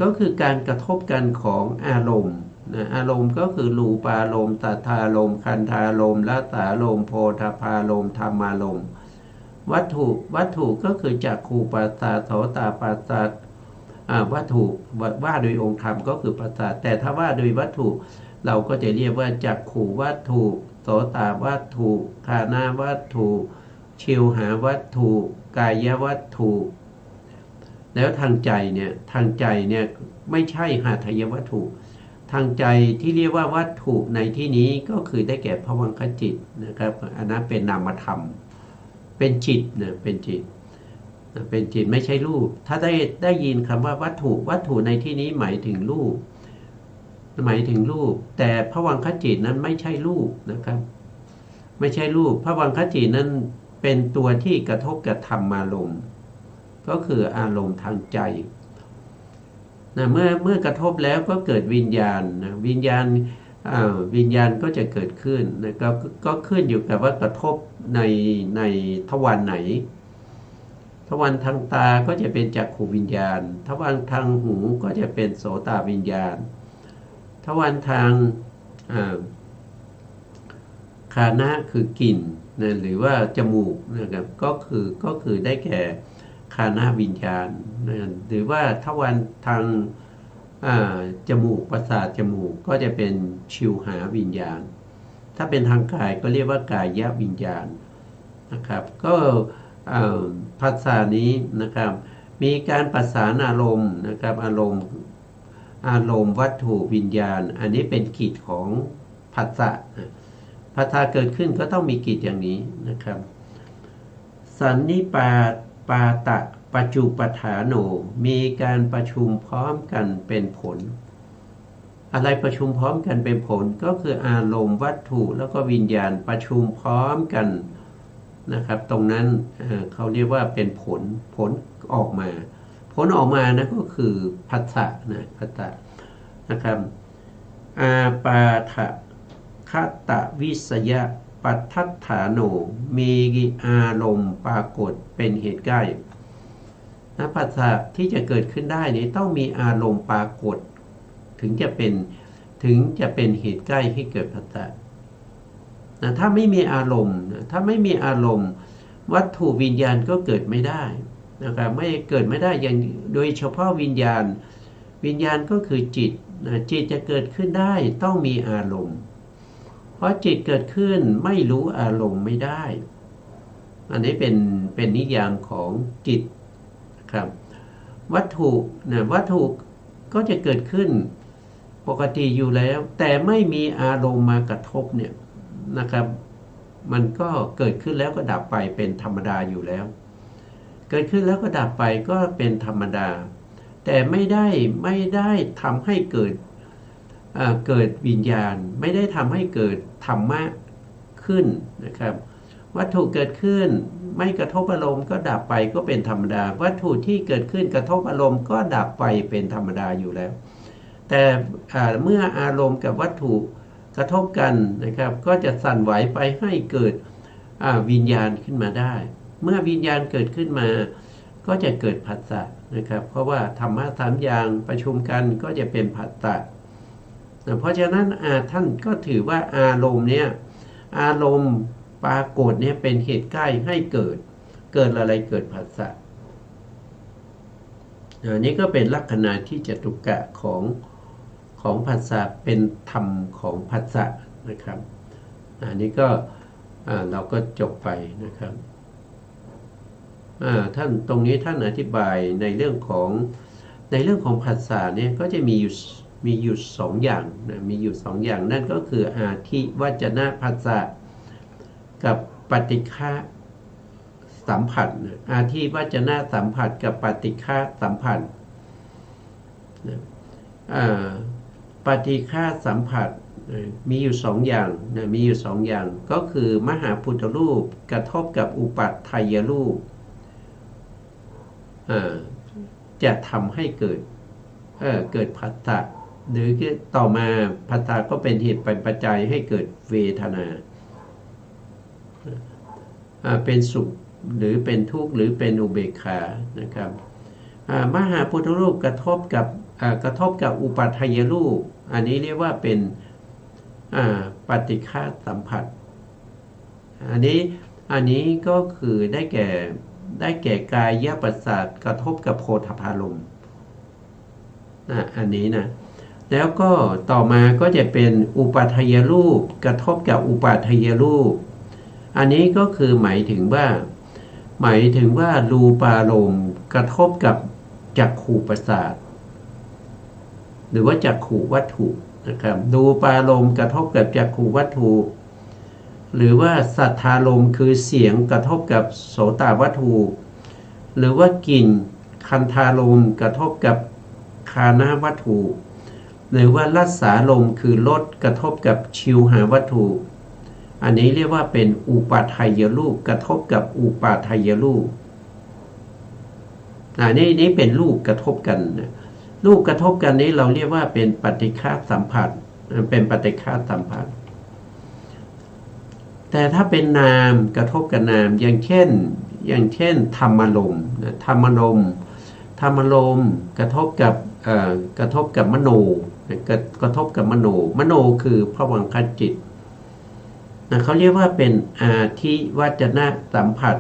S2: ก็คือการกระทบกันของอารมณ์อารมณ์ก็คือรูปารมณ์สัทธารมณ์คันธารมณ์รสารมณ์โพธพารมณ์ธรรมารมณ์วัตถุก็คือจักขู่ประสาทโสตประสาทวัตถุว่าโดยองค์ธรรมก็คือประสาทแต่ถ้าว่าโดยวัตถุเราก็จะเรียกว่าจักขู่วัตถุโสตวัตถุคานาวัตถุชิวหาวัตถุกายวัตถุแล้วทางใจเนี่ยไม่ใช่หาทายวัตถุทางใจที่เรียกว่าวัตถุในที่นี้ก็คือได้แก่ภวังคจิตนะครับอันนั้นเป็นนามธรรมเป็นจิตนะเป็นจิตไม่ใช่รูปถ้าได้ยินคำว่าวัตถุในที่นี้หมายถึงรูปแต่ภวังคจิตนั้นไม่ใช่รูปนะครับไม่ใช่รูปภวังคจิตนั้นเป็นตัวที่กระทบกับธรรมารมณ์ก็คืออารมณ์ทางใจนะเมื่อกระทบแล้วก็เกิดวิญญาณนะวิญญาณก็จะเกิดขึ้นนะก็ขึ้นอยู่กับว่ากระทบในทวารไหนทวารทางตาก็จะเป็นจักขุวิญญาณทวารทางหูก็จะเป็นโสตวิญญาณทวารทางคานะคือกลิ่นนะหรือว่าจมูกนะครับก็คือได้แก่คานะวิญญาณนะหรือว่าทวารทางจมูกประสาทจมูกก็จะเป็นชิวหาวิญญาณถ้าเป็นทางกายก็เรียกว่ากายวิญญาณนะครับก็ภาษานี้นะครับมีการประสานอารมณ์นะครับอารมณ์วัตถุวิญญาณอันนี้เป็นกิจของผัสสะเกิดขึ้นก็ต้องมีกิจอย่างนี้นะครับสันนิปาตะปัจจุปฐานโนมีการประชุมพร้อมกันเป็นผลอะไรประชุมพร้อมกันเป็นผลก็คืออารมณ์วัตถุแล้วก็วิญญาณประชุมพร้อมกันนะครับตรงนั้นเขาเรียกว่าเป็นผลออกมานะก็คือผัสสะนะครับอาปาทะคตวิสยะปัฏฐฐานโนมีอารมณ์ปรากฏเป็นเหตุใกล้นะผัสสะที่จะเกิดขึ้นได้นี้ต้องมีอารมณ์ปรากฏถึงจะเป็นเหตุใกล้ให้เกิดผัสสะนะถ้าไม่มีอารมณ์วัตถุวิญญาณก็เกิดไม่ได้นะครับไม่เกิดไม่ได้อย่างโดยเฉพาะวิญญาณก็คือจิตจิตจะเกิดขึ้นได้ต้องมีอารมณ์เพราะจิตเกิดขึ้นไม่รู้อารมณ์ไม่ได้อันนี้เป็นนิยามของจิตครับวัตถุก็จะเกิดขึ้นปกติอยู่แล้วแต่ไม่มีอารมณ์มากระทบเนี่ยนะครับมันก็เกิดขึ้นแล้วก็ดับไปเป็นธรรมดาอยู่แล้วเกิดขึ้นแล้วก็ดับไปก็เป็นธรรมดาแต่ไม่ได้ทำให้เกิดวิญญาณไม่ได้ทำให้เกิดธรรมะขึ้นนะครับวัตถุเกิดขึ้นไม่กระทบอารมณ์ก็ดับไปก็เป็นธรรมดาวัตถุที่เกิดขึ้นกระทบอารมณ์ก็ดับไปเป็นธรรมดาอยู่แล้วแต่เมื่ออารมณ์กับวัตถุกระทบกันนะครับก็จะสั่นไหวไปให้เกิดวิญญาณขึ้นมาได้ เมื่อวิญญาณเกิดขึ้นมาก็จะเกิดผัสสะนะครับเพราะว่าธรรมะสามอย่างประชุมกันก็จะเป็นผัสสะเพราะฉะนั้นท่านก็ถือว่าอารมณ์เนี่ยอารมณ์ปรากฏเนี่ยเป็นเหตุใกล้ให้เกิดอะไรเกิดผัสสะนี่ก็เป็นลักษณะที่จตุกะของผัสสะเป็นธรรมของผัสสะนะครับอันนี้ก็เราก็จบไปนะครับท่านตรงนี้ท่านอธิบายในเรื่องของผัสสะเนี่ยก็จะมีอยู่สองอย่างนะมีอยู่สองอย่างนั่นก็คืออาทิวัจนะผัสสะกับปฏิฆะสัมผัสอาทิวัจนะสัมผัสกับปฏิฆะสัมผัสปฏิฆะสัมผัสมีอยู่สองอย่างนะมีอยู่สองอย่างก็คือมหาพุทธรูปกระทบกับอุปัฏฐัยรูปจะทำให้เกิดผัสสะหรือต่อมาผัสสะก็เป็นเหตุปัจจัยให้เกิดเวทนาเป็นสุขหรือเป็นทุกข์หรือเป็นอุเบกขานะครับมหาพุทธรูปกระทบกับอุปัฏฐัยรูปอันนี้เรียกว่าเป็นปฏิฆะสัมผัสอันนี้ก็คือได้แก่กายประสาทกระทบกับโพธพารมณ์อันนี้นะแล้วก็ต่อมาก็จะเป็นอุปัฏฐัยรูปกระทบกับอุปัฏฐัยรูปอันนี้ก็คือหมายถึงว่ารูปารมณ์กระทบกับจักขุประสาทหรือว่าจักขุวัตถุนะครับรูปารมณ์กระทบกับจักขุวัตถุหรือว่าสัทธารมณ์คือเสียงกระทบกับโสตวัตถุหรือว่ากลิ่นคันธารมณ์กระทบกับคานะวัตถุหรือว่ารัสสารมณ์คือรสกระทบกับชิวหาวัตถุอันนี้เรียกว่าเป็นอุปัฏฐัยรูปกระทบกับอุปัฏฐัยรูปนี่เป็นรูปกระทบกันรูปกระทบกันนี้เราเรียกว่าเป็นปฏิฆะสัมผัสเป็นปฏิฆะสัมผัสแต่ถ้าเป็นนามกระทบกับนามอย่างเช่นธรรมารมณ์ธรรมารมณ์กระทบกับมโนกระทบกับมโนคือภวังคจิตเขาเรียกว่าเป็นอาทิวัจนะสัมผัส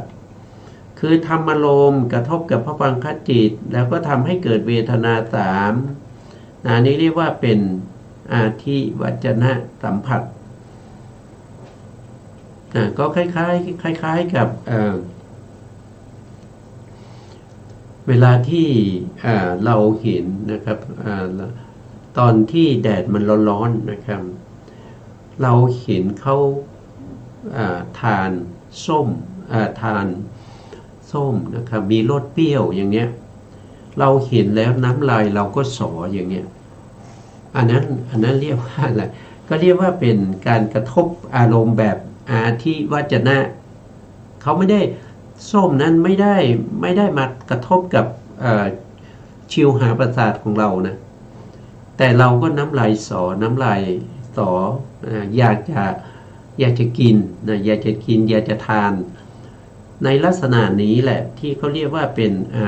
S2: คือธรรมารมณ์กระทบกับภวังคจิตแล้วก็ทำให้เกิดเวทนาสามนี้เรียกว่าเป็นอาทิวัจนะสัมผัสก็คล้ายๆกับเวลาที่เราเห็นนะครับตอนที่แดดมันร้อนๆนะครับเราเห็นเขาทานส้มนะครับมีรสเปรี้ยวอย่างเนี้ยเราเห็นแล้วน้ำลายเราก็สออย่างเนี้ยอันนั้นเรียกว่าอะไรก็เรียกว่าเป็นการกระทบอารมณ์แบบอาทิวัจนะเขาไม่ได้ส้มนั้นไม่ได้มากระทบกับชิวหาประสาทของเรานะแต่เราก็น้ำลายสออยากจะกินอยากจะทานในลักษณะนี้แหละที่เขาเรียกว่าเป็นอา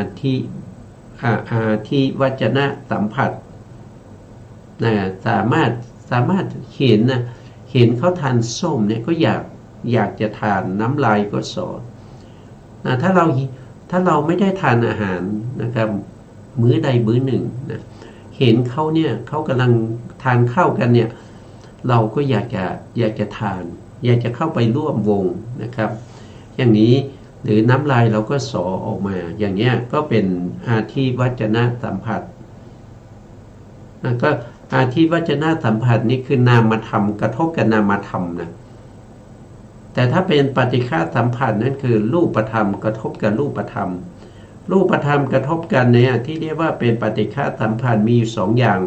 S2: ทิวัจนะสัมผัสสามารถเห็นเขาทานส้มเนี่ยก็อยากจะทานน้ำลายก็สอถ้าเราไม่ได้ทานอาหารนะครับมื้อใดมื้อหนึ่งนะเห็นเขาเนี่ยเขากำลังทานข้าวกันเนี่ยเราก็อยากจะทานอยากจะเข้าไปร่วมวงนะครับอย่างนี้หรือน้ำลายเราก็สอออกมาอย่างเงี้ยก็เป็นอาทิวัจนะสัมผัสก็อาทิวัจนะสัมผัสนี่คือนามธรรมกระทบกับนามธรรมนะแต่ถ้าเป็นปฏิฆะสัมผัสนั่นคือรูปธรรมกระทบกับรูปธรรมกระทบกันเนี่ยที่เรียกว่าเป็นปฏิฆะสัมผัสมีอยู่สองอย่าง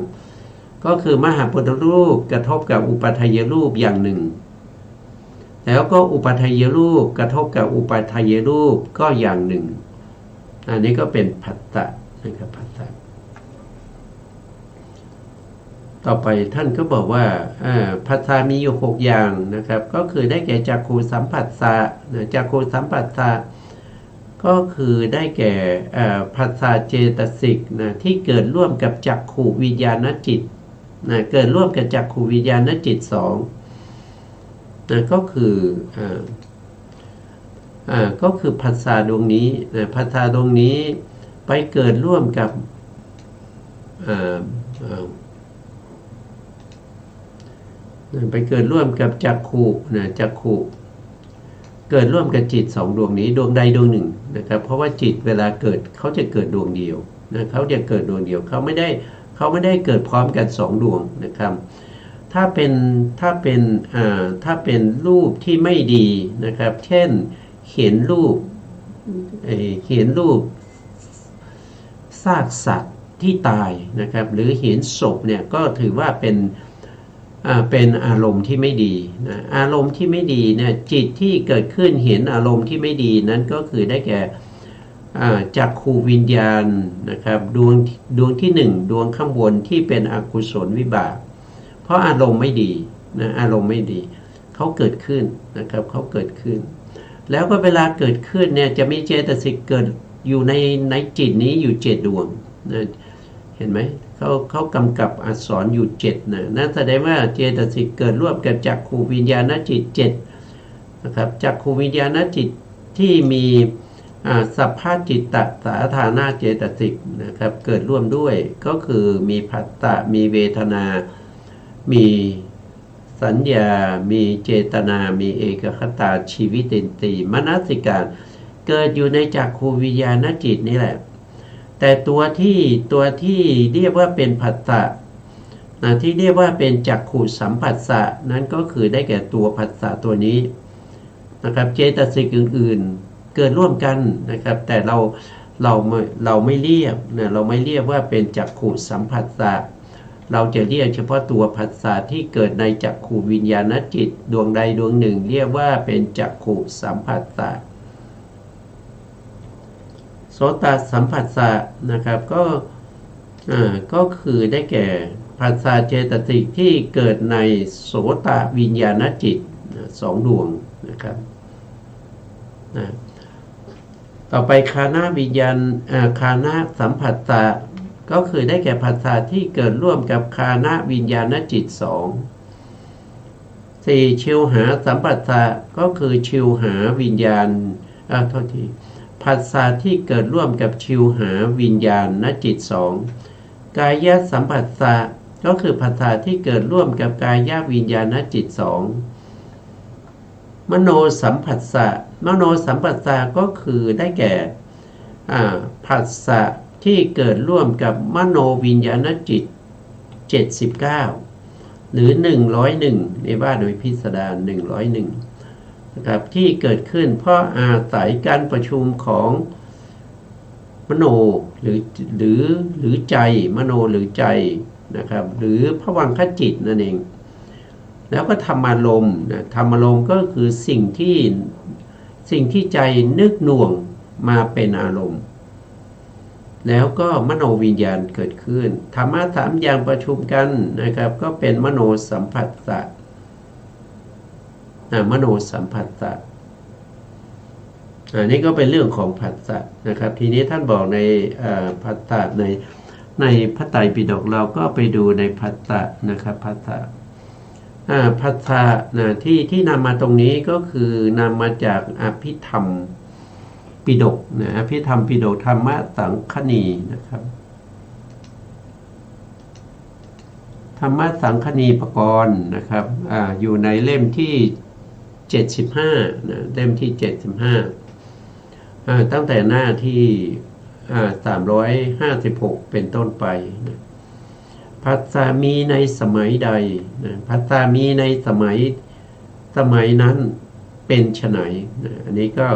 S2: ก็คือมหาพุทธรูปกระทบกับอุปัฏฐัยรูปอย่างหนึ่งแล้วก็อุปัฏฐัยรูปกระทบกับอุปัฏฐัยรูปก็อย่างหนึ่งอันนี้ก็เป็นผัสสะนะครับผัสสะต่อไปท่านก็บอกว่าผัสสะมีอยู่6อย่างนะครับก็คือได้แก่จักขุสัมผัสสะจักขุสัมผัสสะ ก็คือได้แก่ผัสสะเจตสิกนะที่เกิดร่วมกับจักขุวิญญาณจิตนะเกิดร่วมกับจักขุวิญญาณจิตสองนะก็คือผัสสะดวงนี้นะผัสสะดวงนี้ไปเกิดร่วมกับไปเกิดร่วมกับจักขุนะจักขุเกิดร่วมกับจิตสองดวงนี้ดวงใดดวงหนึ่งนะครับเพราะว่าจิตเวลาเกิดเขาจะเกิดดวงเดียวนะเขาจะเกิดดวงเดียวเขาไม่ได้เกิดพร้อมกันสองดวงนะครับถ้าเป็นรูปที่ไม่ดีนะครับเช่นเห็นรูปซากสัตว์ที่ตายนะครับหรือเห็นศพเนี่ยก็ถือว่าเป็นอารมณ์ที่ไม่ดีนะอารมณ์ที่ไม่ดีเนี่ยจิตที่เกิดขึ้นเห็นอารมณ์ที่ไม่ดีนั้นก็คือได้แก่จักขุวิญญาณนะครับดวงที่หนึ่งดวงข้างบนที่เป็นอกุศลวิบากเพราะอารมณ์ไม่ดีนะอารมณ์ไม่ดีเขาเกิดขึ้นนะครับเขาเกิดขึ้นแล้วก็เวลาเกิดขึ้นเนี่ยจะมีเจตสิกเกิดอยู่ในจิตนี้อยู่7ดวงนะเห็นไหมเขากำกับอักษรอยู่7นะนั่นแสดงว่าเจตสิกเกิดร่วมกับจักขุวิญญาณจิต7นะครับจักขุวิญญาณจิตที่มีสัพพะจิตตสาธารณเจตสิกนะครับเกิดร่วมด้วยก็คือมีผัสสะมีเวทนามีสัญญามีเจตนามีเอกคตาชีวิตินทรีย์มนสิการเกิดอยู่ในจักขุวิญญาณจิตนี่แหละแต่ตัวที่เรียกว่าเป็นผัสสะที่เรียกว่าเป็นจักขุสัมผัสสะนั้นก็คือได้แก่ตัวผัสสะตัวนี้นะครับเจตสิกอื่นๆเกิดร่วมกันนะครับแต่เราไม่เรียกนะเราไม่เรียกว่าเป็นจักขุสัมผัสสะเราจะเรียกเฉพาะตัวผัสสะที่เกิดในจักขุวิญญาณจิตดวงใดดวงหนึ่งเรียกว่าเป็นจักขุสัมผัสสะโสตสัมผัสสะนะครับก็คือได้แก่ผัสสะเจตสิกที่เกิดในโสตวิญญาณจิตสองดวงนะครับต่อไปคานะวิญญาณคานะสัมผัสสะก็คือได้แก่ผัสสะที่เกิดร่วมกับคานะวิญญาณจิต4ชิวหาสัมผัสสะก็คือชิวหาวิญญาณโทษทีผัสสะที่เกิดร่วมกับชิวหาวิญญาณจิต2กายสัมผัสสะก็คือผัสสะที่เกิดร่วมกับกายวิญญาณจิต2มโนสัมผัสสะมโนสัมผัสสะก็คือได้แก่ผัสสะที่เกิดร่วมกับมโนวิญญาณจิต79หรือ101ในว่าโดยพิสดาร101นะครับที่เกิดขึ้นเพราะอาศัยการประชุมของมโนหรือใจมโนหรือใจนะครับหรือภวังคจิตนั่นเองแล้วก็ธรรมารมณ์ธรรมารมณ์ก็คือสิ่งที่ใจนึกหน่วงมาเป็นอารมณ์แล้วก็มโนวิญญาณเกิดขึ้นธรรมะ3อย่างประชุมกันนะครับก็เป็นมโนสัมผัสสะมโนสัมผัสสะนี่ก็เป็นเรื่องของผัสสะนะครับทีนี้ท่านบอกในผัสสะในพระไตรปิฎกเราก็ไปดูในผัสสะนะครับผัสสะที่นำมาตรงนี้ก็คือนำมาจากอภิธรรมปิฎกนะอภิธรรมปิฎกธรรมสังคณีนะครับธรรมสังคณีปกรณ์นะครับอยู่ในเล่มที่75นะเล่มที่75ตั้งแต่หน้าที่356เป็นต้นไปนะผัสสะมีในสมัยใดนะผัสสะมีในสมัยนั้นเป็นไฉนนะอันนี้ก็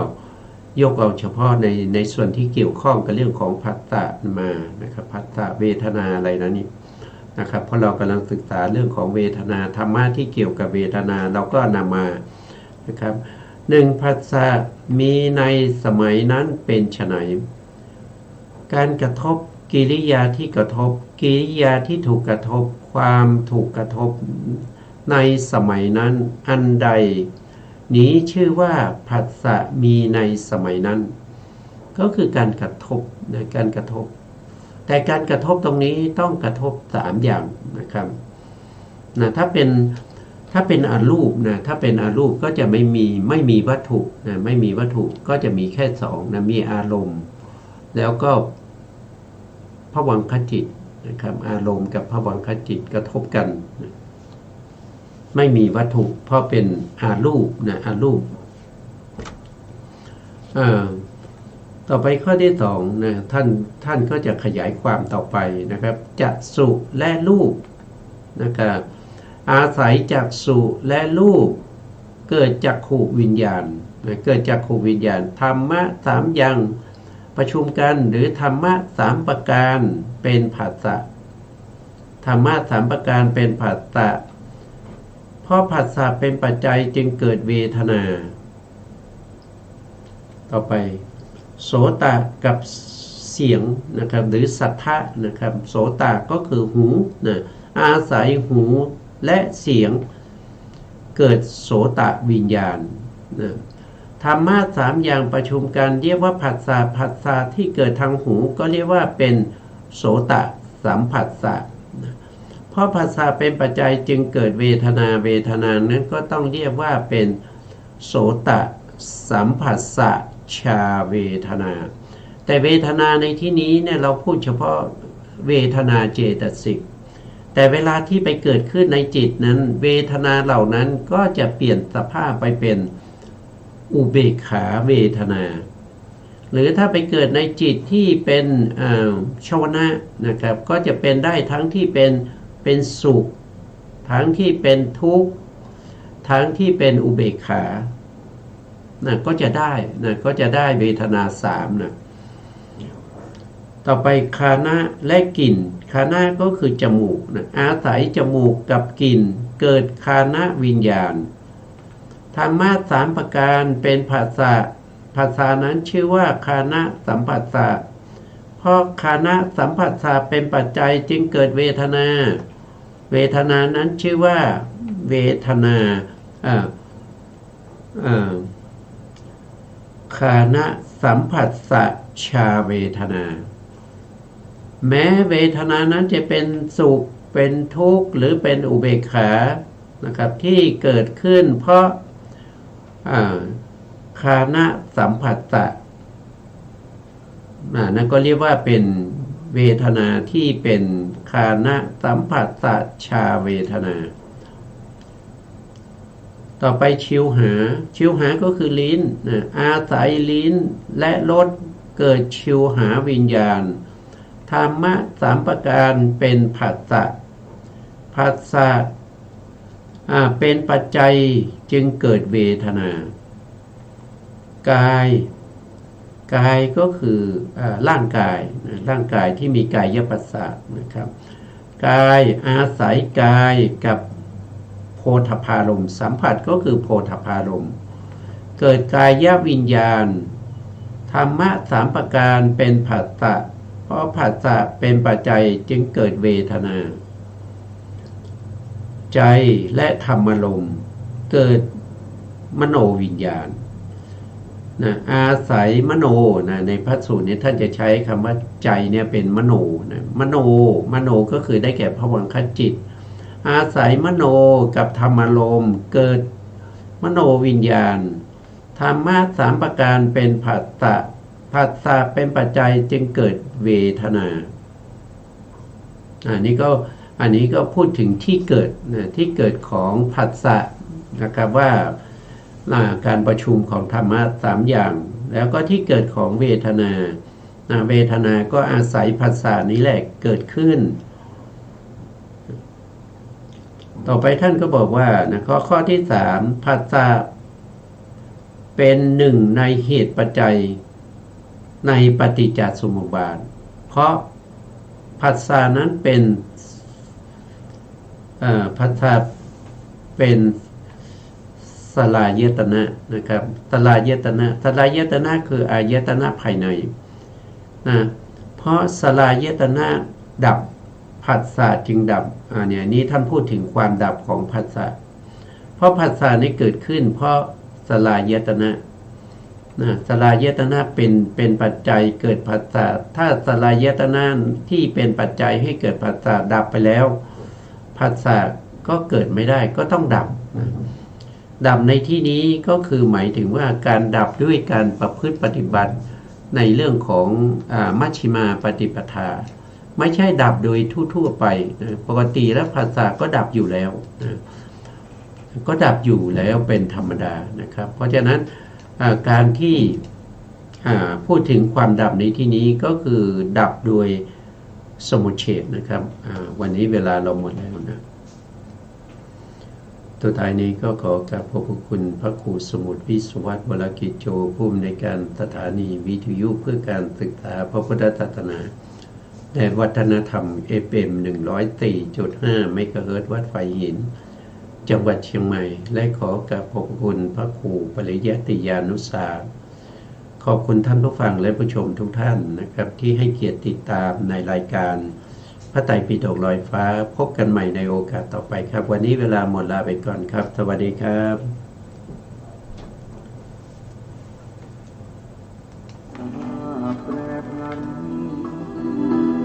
S2: ยกเอาเฉพาะในส่วนที่เกี่ยวข้องกับเรื่องของผัสสะมานะครับผัสสะเวทนาอะไรนะนี่นะครับเพราะเรากำลังศึกษาเรื่องของเวทนาธรรมะที่เกี่ยวกับเวทนาเราก็นำมานะครับ1ผัสสะมีในสมัยนั้นเป็นไฉนการกระทบกิริยาที่กระทบกิริยาที่ถูกกระทบความถูกกระทบในสมัยนั้นอันใดนี้ชื่อว่าผัสสะมีในสมัยนั้น ก็คือการกระทบนะการกระทบแต่การกระทบตรงนี้ต้องกระทบ3อย่างนะครับนะถ้าเป็นอารูปนะถ้าเป็นอารูปก็จะไม่มีวัตถุนะไม่มีวัตถุก็จะมีแค่2นะมีอารมณ์แล้วก็ภวังคจิตนะครับอารมณ์กับภวังคจิตกระทบกันนะไม่มีวัตถุเพราะเป็นอารูปนะอารูปต่อไปข้อที่2นะท่านก็จะขยายความต่อไปนะครับจักษุและรูปนะครับอาศัยจักษุและรูปเกิดจักขุวิญญาณเกิดจักขุวิญญาณธรรมะ3อย่างประชุมกันหรือธรรมะ3ประการเป็นผัสสะธรรมะ3ประการเป็นผัสสะเพราะผัสสะเป็นปัจจัยจึงเกิดเวทนาต่อไปโสตกับเสียงนะครับหรือสัทธะนะครับโสตก็คือหูนะอาศัยหูและเสียงเกิดโสตวิญญาณนะธรรมะ3อย่างประชุมกันเรียกว่าผัสสะที่เกิดทางหูก็เรียกว่าเป็นโสตสัมผัสสะนะเพราะผัสสะเป็นปัจจัยจึงเกิดเวทนานั้นก็ต้องเรียกว่าเป็นโสตสัมผัสสะชาเวทนาแต่เวทนาในที่นี้เนี่ยเราพูดเฉพาะเวทนาเจตสิกแต่เวลาที่ไปเกิดขึ้นในจิตนั้นเวทนาเหล่านั้นก็จะเปลี่ยนสภาพไปเป็นอุเบกขาเวทนาหรือถ้าไปเกิดในจิตที่เป็นชวนะนะครับก็จะเป็นได้ทั้งที่เป็นสุขทั้งที่เป็นทุกข์ทั้งที่เป็นอุเบกขานะก็จะได้เวทนา3นะต่อไปคานะและกลิ่นคานะก็คือจมูกนะอาศัยจมูกกับกลิ่นเกิดคานะวิญญาณธรรมะ3ประการเป็นผัสสะนั้นชื่อว่าคานะสัมผัสสะเพราะคานะสัมผัสสะเป็นปัจจัยจึงเกิดเวทนานั้นชื่อว่าเวทนาคานะสัมผัสสะชาเวทนาแม้เวทนานั้นจะเป็นสุขเป็นทุกข์หรือเป็นอุเบกขานะครับที่เกิดขึ้นเพราะคานะสัมผัสสะนั่นก็เรียกว่าเป็นเวทนาที่เป็นคานะสัมผัสสะชาเวทนาต่อไปชิวหาก็คือลิ้นอาศัยลิ้นและรสเกิดชิวหาวิญญาณธรรมะ3ประการเป็นผัสสะเป็นปัจจัยจึงเกิดเวทนากายก็คือร่างกายที่มีกายประสาทนะครับกายอาศัยกายกับโพธพารมณ์สัมผัสก็คือโพธพารมณ์เกิดกายวิญญาณธรรมะ3ประการเป็นผัสสะเพราะผัสสะเป็นปัจจัยจึงเกิดเวทนาใจและธรรมารมณ์เกิดมโนวิญญาณนะอาศัยมโนนะในพระสูตรนี้ท่านจะใช้คำว่าใจเนี่ยเป็นมโนนะมโนก็คือได้แก่ภวังคจิตอาศัยมโนกับธรรมารมณ์เกิดมโนวิญญาณธรรมะ3ประการเป็นผัสสะเป็นปัจจัยจึงเกิดเวทนาอันนี้ก็พูดถึงที่เกิดนะที่เกิดของผัสสะนะครับว่าการประชุมของธรรมะ3อย่างแล้วก็ที่เกิดของเวทนาก็อาศัยผัสสะนี้แหละเกิดขึ้นต่อไปท่านก็บอกว่านะข้อที่3ผัสสะเป็นหนึ่งในเหตุปัจจัยในปฏิจจสมุปบาทเพราะผัสสะนั้นเป็นผัสสะเป็นสลายตนะนะครับสลายตนะคืออายตนะภายในนะเพราะสลายตนะดับผัสสะจึงดับเนี่ยนี้ท่านพูดถึงความดับของผัสสะเพราะผัสสะนี้เกิดขึ้นเพราะสลายตนะ นะสลายตนะเป็นปัจจัยเกิดผัสสะถ้าสลายตนะที่เป็นปัจจัยให้เกิดผัสสะดับไปแล้วผัสสะก็เกิดไม่ได้ก็ต้องดับนะดับในที่นี้ก็คือหมายถึงว่าการดับด้วยการประพฤติปฏิบัติในเรื่องของมัชฌิมาปฏิปทาไม่ใช่ดับโดยทั่วๆไปนะปกติแล้วผัสสะก็ดับอยู่แล้วนะก็ดับอยู่แล้วเป็นธรรมดานะครับเพราะฉะนั้นการที่พูดถึงความดับในที่นี้ก็คือดับโดยสมุจเฉทนะครับวันนี้เวลาเราหมดแล้วนะตัวท้ายนี้ก็ขอกราบขอบพระคุณพระครูสมุทรวิศวัตรวรกิจโจผู้อำนวยการสถานีวิทยุเพื่อการศึกษาพระพุทธศาสนาและวัฒนธรรม FM 104.5 เมกะเฮิรตซ์วัดไฟหินจังหวัดเชียงใหม่และขอกราบขอบคุณพระครูปริยัติยานุสาสตร์ขอบคุณท่านผู้ฟังและผู้ชมทุกท่านนะครับที่ให้เกียรติติดตามในรายการพระไตรปิฎกลอยฟ้าพบกันใหม่ในโอกาสต่อไปครับวันนี้เวลาหมดลาไปก่อนครับสวัสดีครับ